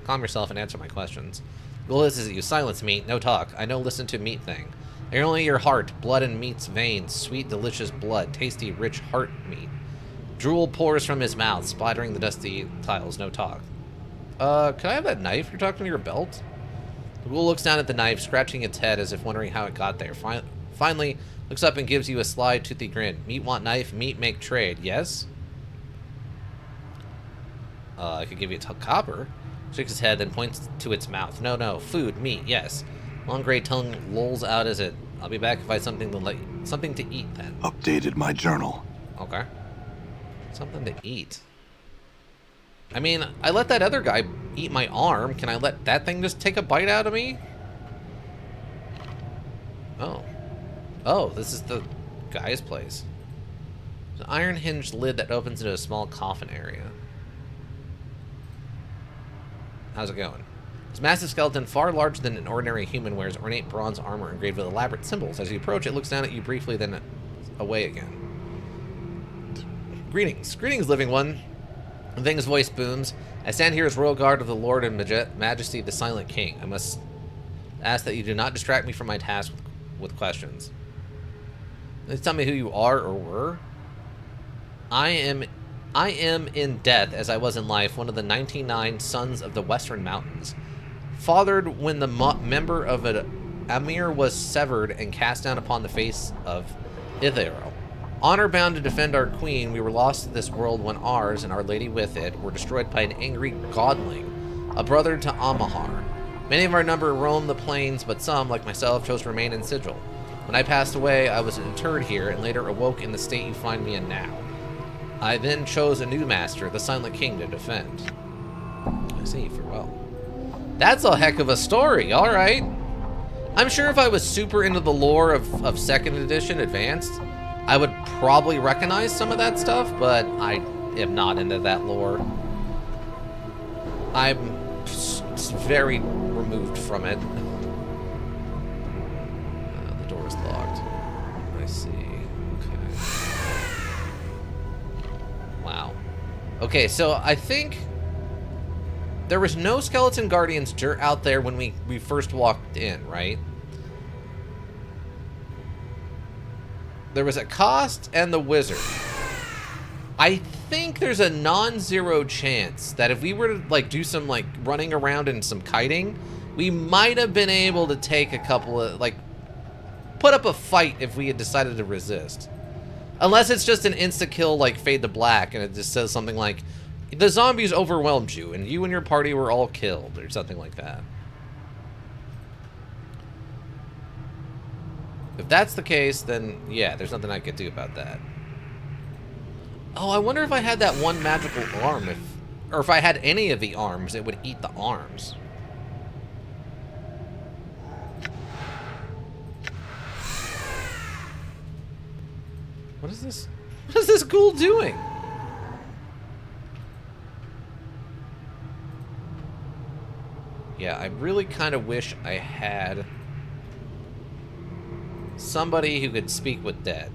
Calm yourself and answer my questions. The ghoul hisses at you. Silence, meat. No talk. I know listen to meat thing. I hear only your heart, blood in meat's veins, sweet, delicious blood, tasty, rich heart meat. Drool pours from his mouth, splattering the dusty tiles. No talk. Can I have that knife? You're talking to your belt? The ghoul looks down at the knife, scratching its head as if wondering how it got there. Finally, looks up and gives you a sly, toothy grin. Meat want knife, meat make trade. Yes? I could give you a copper. Shakes his head, then points to its mouth. No, food, meat, yes. Long gray tongue lolls out as it. I'll be back if I have something to eat then. Updated my journal. Okay. Something to eat. I mean, I let that other guy eat my arm. Can I let that thing just take a bite out of me? Oh, this is the guy's place. There's an iron hinged lid that opens into a small coffin area. How's it going? This massive skeleton, far larger than an ordinary human, wears ornate bronze armor engraved with elaborate symbols. As you approach, it looks down at you briefly, then away again. Greetings, living one. The thing's voice booms. I stand here as royal guard of the Lord and Majesty, the Silent King. I must ask that you do not distract me from my task with questions. Please tell me who you are or were. I am in death, as I was in life, one of the 99 sons of the Western Mountains. Fathered when the member of an Amir was severed and cast down upon the face of Ithero. Honor bound to defend our queen, we were lost to this world when ours, and our lady with it, were destroyed by an angry godling, a brother to Amahar. Many of our number roamed the plains, but some, like myself, chose to remain in Sigil. When I passed away, I was interred here, and later awoke in the state you find me in now. I then chose a new master, the Silent King, to defend. I see, farewell. That's a heck of a story, alright. I'm sure if I was super into the lore of 2nd edition Advanced, I would probably recognize some of that stuff, but I am not into that lore. I'm very removed from it. The door is locked. I see. Okay. Wow. Okay, so I think there was no skeleton guardians out there when we first walked in, right? There was a cost and the wizard. I think there's a non-zero chance that if we were to like do some like running around and some kiting, we might have been able to take a couple of like put up a fight if we had decided to resist. Unless it's just an insta-kill like Fade to Black and it just says something like the zombies overwhelmed you and you and your party were all killed or something like that. If that's the case, then yeah, there's nothing I could do about that. Oh, I wonder if I had that one magical arm, or if I had any of the arms, it would eat the arms. What is this? What is this ghoul doing? Yeah, I really kind of wish I had somebody who could speak with dead.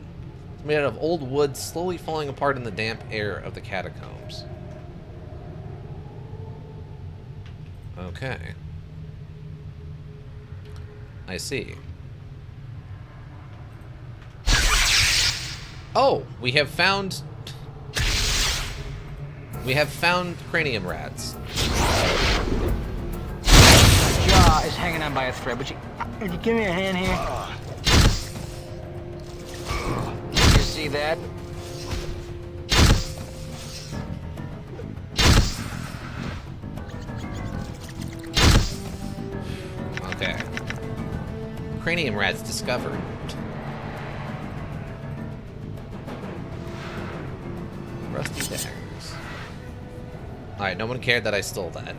It's made out of old wood slowly falling apart in the damp air of the catacombs. Okay. I see. Oh, we have found... We have found cranium rats. My jaw is hanging on by a thread. Would you give me a hand here? You see that? Okay. Cranium rats discovered. Rusty daggers. Alright, no one cared that I stole that.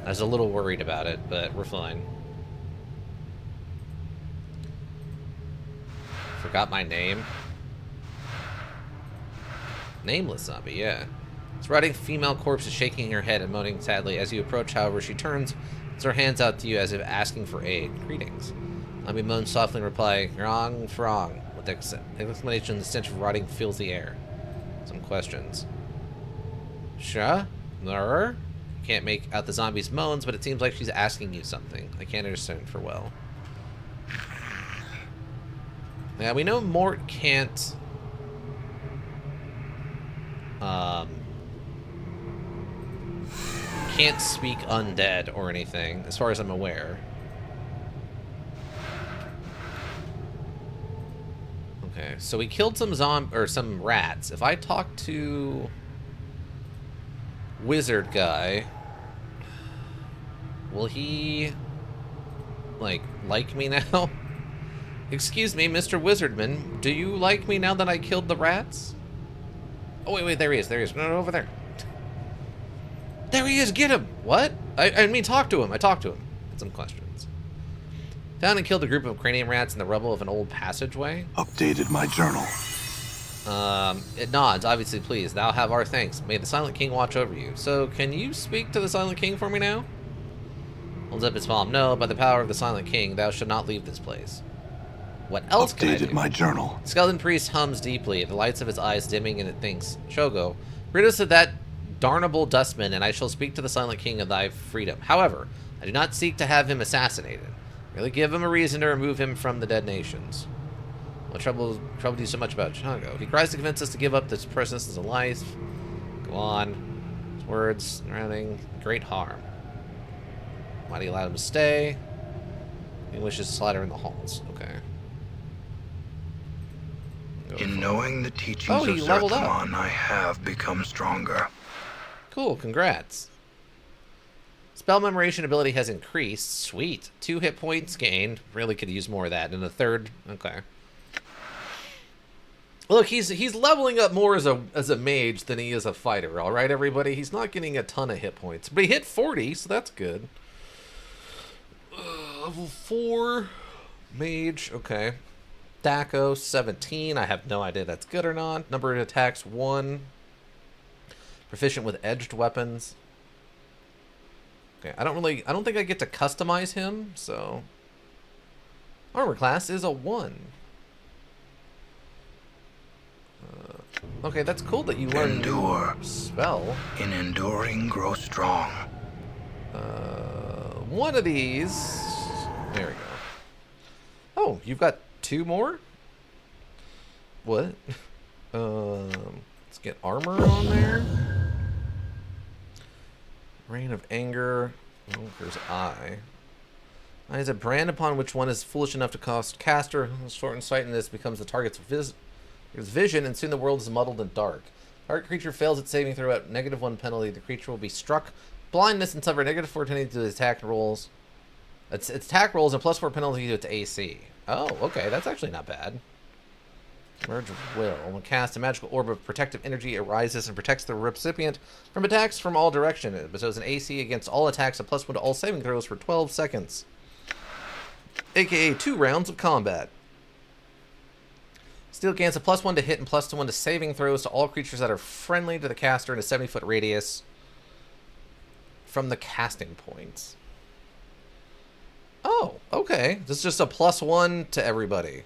I was a little worried about it, but we're fine. Forgot my name. Nameless zombie, yeah. This rotting female corpse is shaking her head and moaning sadly. As you approach, however, she turns, puts her hands out to you as if asking for aid. Greetings. Zombie moans softly in reply, wrong for wrong. With the exclamation, the stench of rotting fills the air. Some questions. Sure? There? Can't make out the zombie's moans, but it seems like she's asking you something. I can't understand for well. Yeah, we know Mort can't... can't speak undead or anything, as far as I'm aware. Okay, so we killed some rats. If I talk to Wizard guy, will he like me now? Excuse me, Mr. Wizardman, do you like me now that I killed the rats? Oh wait, there he is. No, over there. There he is, get him! What? I mean, talk to him. I talked to him. Had some questions. Found and killed a group of cranium rats in the rubble of an old passageway. Updated my journal. It nods, obviously pleased. Thou have our thanks. May the Silent King watch over you. So, can you speak to the Silent King for me now? Holds up his palm. No, by the power of the Silent King, thou should not leave this place. What else can I do? Updated my journal. Skeleton priest hums deeply, the lights of his eyes dimming, and it thinks, Shogo, rid us of that darnable dustman, and I shall speak to the Silent King of thy freedom. However, I do not seek to have him assassinated. Really give him a reason to remove him from the dead nations. What troubled you so much about Shogo? He tries to convince us to give up this presence as a life. Go on. His words, nothing great harm. Why do you allow him to stay? He wishes to slaughter in the halls. Okay. In knowing the teachings of Zerthmon, I have become stronger. Cool, congrats. Spell memoration ability has increased. Sweet. 2 hit points gained. Really could use more of that. And a third. Okay. Look, he's leveling up more as a mage than he is a fighter. All right, everybody. He's not getting a ton of hit points, but he hit 40, so that's good. Level 4 mage. Okay. Daco 17. I have no idea if that's good or not. Number of attacks 1. Proficient with edged weapons. Okay, I don't think I get to customize him, so armor class is a 1. Okay, that's cool that you learn Endure. Spell. In enduring, grow strong. One of these. There we go. Oh, you've got 2 more? What? Let's get armor on there. Reign of Anger. Oh, there's Eye. Eye is a brand upon which one is foolish enough to cost caster. Shortened sight in this becomes the target's vision, and soon the world is muddled and dark. Target creature fails at saving throw at -1 penalty. The creature will be struck blindness and suffer -4 penalty to its attack rolls. Its attack rolls and +4 penalty to its AC. Oh, okay, that's actually not bad. Merge Will. When cast, a magical orb of protective energy arises and protects the recipient from attacks from all directions. It bestows an AC against all attacks and +1 to all saving throws for 12 seconds. AKA 2 rounds of combat. Steel gains a +1 to hit and +1 to saving throws to all creatures that are friendly to the caster in a 70-foot radius from the casting points. Oh, okay. This is just a +1 to everybody.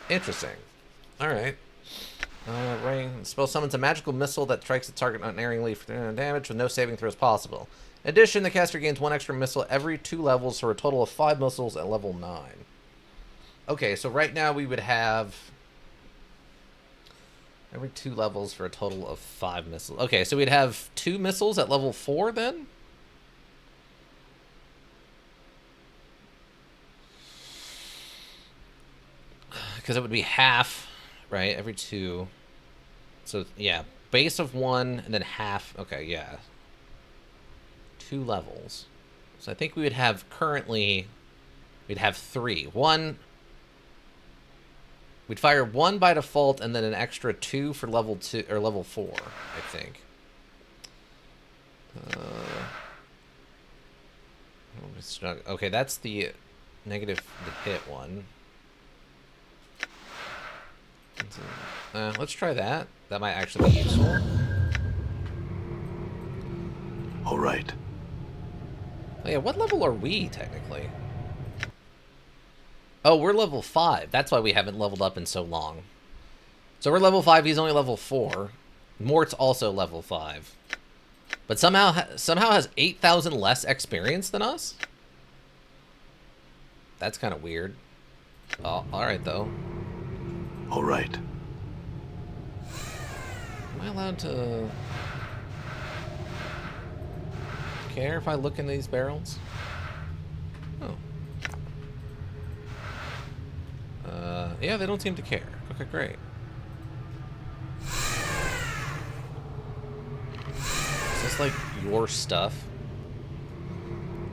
Interesting. Alright. Ring. Spell summons a magical missile that strikes the target unerringly for damage with no saving throws possible. In addition, the caster gains 1 extra missile every 2 levels for a total of 5 missiles at level 9. Okay, so right now we would have Every 2 levels for a total of 5 missiles. Okay, so we'd have 2 missiles at level 4 then? Because it would be half, right? Every 2. So, yeah. Base of 1 and then half. Okay, yeah. 2 levels. So I think we would have currently... We'd have 3. 1... We'd fire 1 by default and then an extra 2 for level 2 or level 4, I think. Okay, that's the negative the hit one. Let's try that. That might actually be useful. All right. Oh yeah, what level are we technically? Oh, we're level 5. That's why we haven't leveled up in so long. So we're level 5, he's only level 4. Mort's also level 5. But somehow has 8,000 less experience than us? That's kind of weird. Oh, alright though. All right. Am I allowed to care if I look in these barrels? Oh. Yeah, they don't seem to care. Okay, great. Is this like your stuff?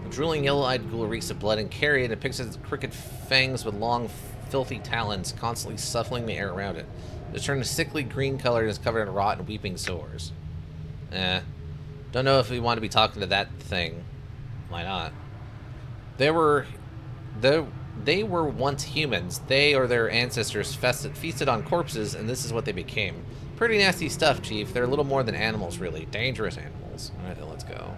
The drooling yellow-eyed ghoul reeks of blood and carrion. It picks its crooked fangs with long, filthy talons, constantly suffling the air around it. It's turned a sickly green color and is covered in rot and weeping sores. Don't know if we want to be talking to that thing. Why not? They were once humans. They or their ancestors feasted on corpses, and this is what they became. Pretty nasty stuff, Chief. They're a little more than animals, really. Dangerous animals. Alright, then let's go.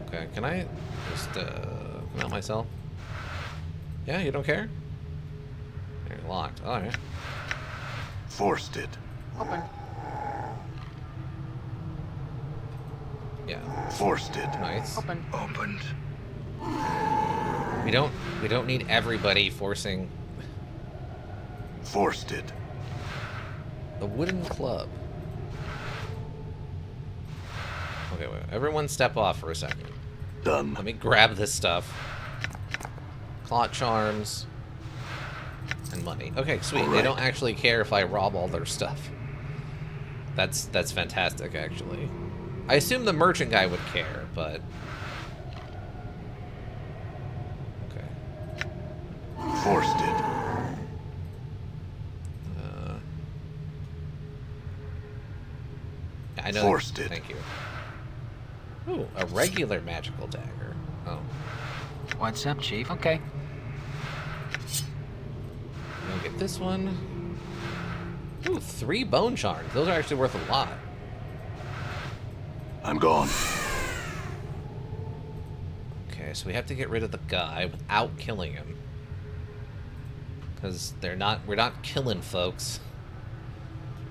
Okay, can I just, come out myself? Yeah, you don't care? You're locked. Alright. Forced it. Open. Yeah. Forced it. Nice. Open. Opened. We don't need everybody forcing Forced it. the wooden club. Okay, wait. Everyone step off for a second. Done. Let me grab this stuff. Clot charms. And money. Okay, sweet. They don't actually care if I rob all their stuff. That's fantastic, actually. I assume the merchant guy would care, but... Okay. Forced it. I know. Forced it. Thank you. Ooh, a regular magical dagger. Oh. What's up, Chief? Okay. I'll get this one. Ooh, 3 bone charms. Those are actually worth a lot. I'm gone. Okay, so we have to get rid of the guy without killing him. Because we're not killing folks.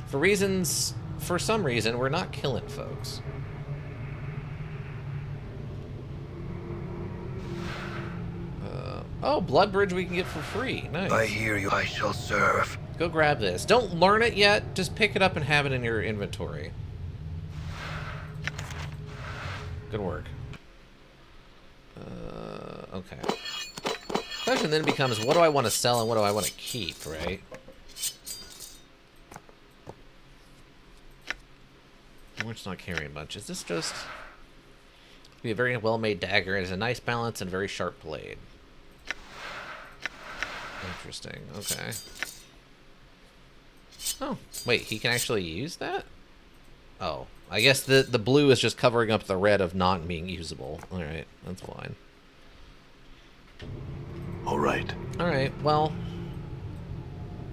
For some reason, we're not killing folks. Oh, Blood Bridge we can get for free. Nice. I hear you. I shall serve. Go grab this. Don't learn it yet. Just pick it up and have it in your inventory. Good work. Okay. Question then becomes, what do I want to sell and what do I want to keep, right? We're just not carrying much. Is this just... Be a very well-made dagger. It has a nice balance and a very sharp blade. Interesting. Okay. Oh, wait. He can actually use that? Oh. I guess the blue is just covering up the red of not being usable. Alright. That's fine. All right. Alright. Well.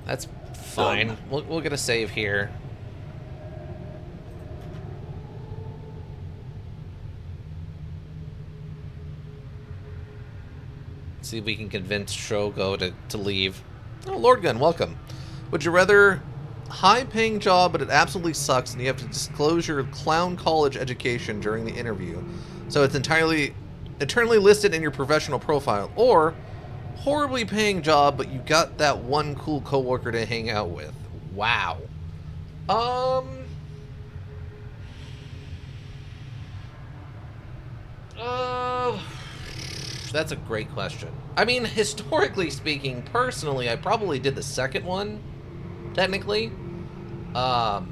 That's fine. We'll get a save here. See if we can convince Shogo to leave. Oh, Lord Gun, welcome. Would you rather high-paying job, but it absolutely sucks, and you have to disclose your clown college education during the interview, so it's eternally listed in your professional profile, or horribly paying job, but you got that one cool coworker to hang out with. Wow. That's a great question. I mean, historically speaking, personally, I probably did the second one, technically. Yeah,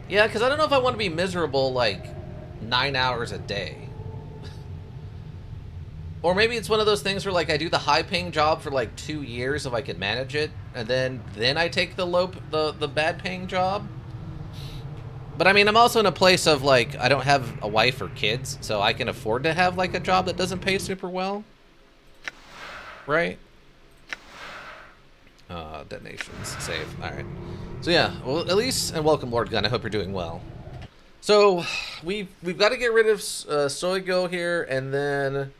because I don't know if I want to be miserable, like, 9 hours a day. Or maybe it's one of those things where, like, I do the high-paying job for, like, 2 years if I can manage it, and then I take the bad-paying job. But, I mean, I'm also in a place of, like, I don't have a wife or kids, so I can afford to have, like, a job that doesn't pay super well. Right? Detonations. Save. Alright. So, yeah. Well, at least, and welcome, Lord Gun. I hope you're doing well. So, we've got to get rid of Soigo here, and then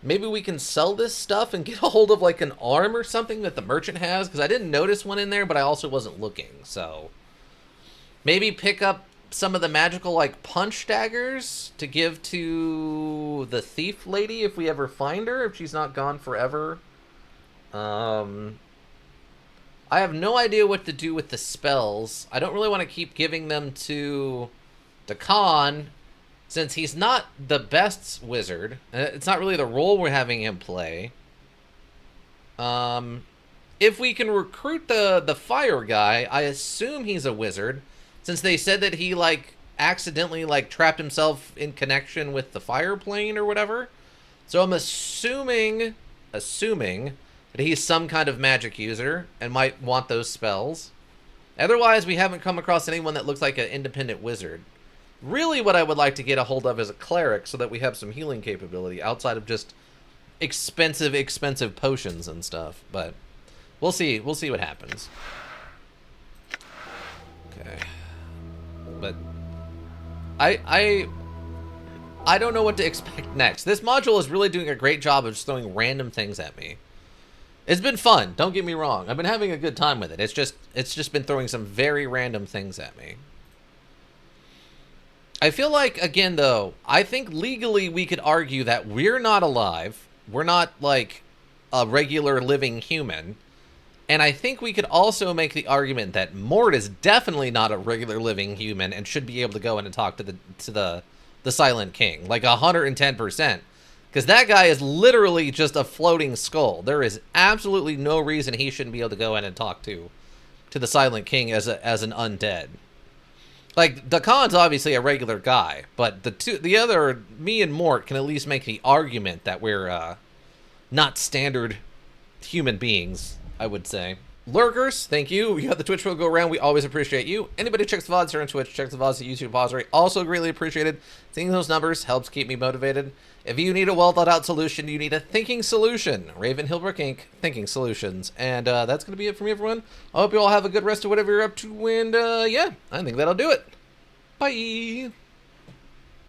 maybe we can sell this stuff and get a hold of, like, an arm or something that the merchant has, because I didn't notice one in there, but I also wasn't looking, so maybe pick up some of the magical, like, punch daggers to give to the thief lady if we ever find her, if she's not gone forever. I have no idea what to do with the spells. I don't really want to keep giving them to Khan, since he's not the best wizard. It's not really the role we're having him play. If we can recruit the fire guy, I assume he's a wizard, since they said that he, like, accidentally, like, trapped himself in connection with the fire plane or whatever. So I'm assuming that he's some kind of magic user and might want those spells. Otherwise, we haven't come across anyone that looks like an independent wizard. Really, what I would like to get a hold of is a cleric so that we have some healing capability outside of just expensive potions and stuff. But we'll see. We'll see what happens. Okay. But I don't know what to expect next. This module is really doing a great job of just throwing random things at me. It's been fun, don't get me wrong. I've been having a good time with it. It's just been throwing some very random things at me. I feel like, again, though, I think legally we could argue that we're not alive. We're not, like, a regular living human. And I think we could also make the argument that Mort is definitely not a regular living human and should be able to go in and talk to the Silent King, like 110%. Because that guy is literally just a floating skull. There is absolutely no reason he shouldn't be able to go in and talk to the Silent King as an undead. Like, Dakan's obviously a regular guy, but the other, me and Mort, can at least make the argument that we're not standard human beings, I would say. Lurkers, thank you. You got the Twitch will go around. We always appreciate you. Anybody who checks the VODs here on Twitch, checks the VODs at YouTube Repository, also greatly appreciated. Seeing those numbers helps keep me motivated. If you need a well-thought-out solution, you need a thinking solution. Raven Hillbrook Inc., Thinking Solutions. And that's going to be it from me, everyone. I hope you all have a good rest of whatever you're up to. And, yeah, I think that'll do it. Bye.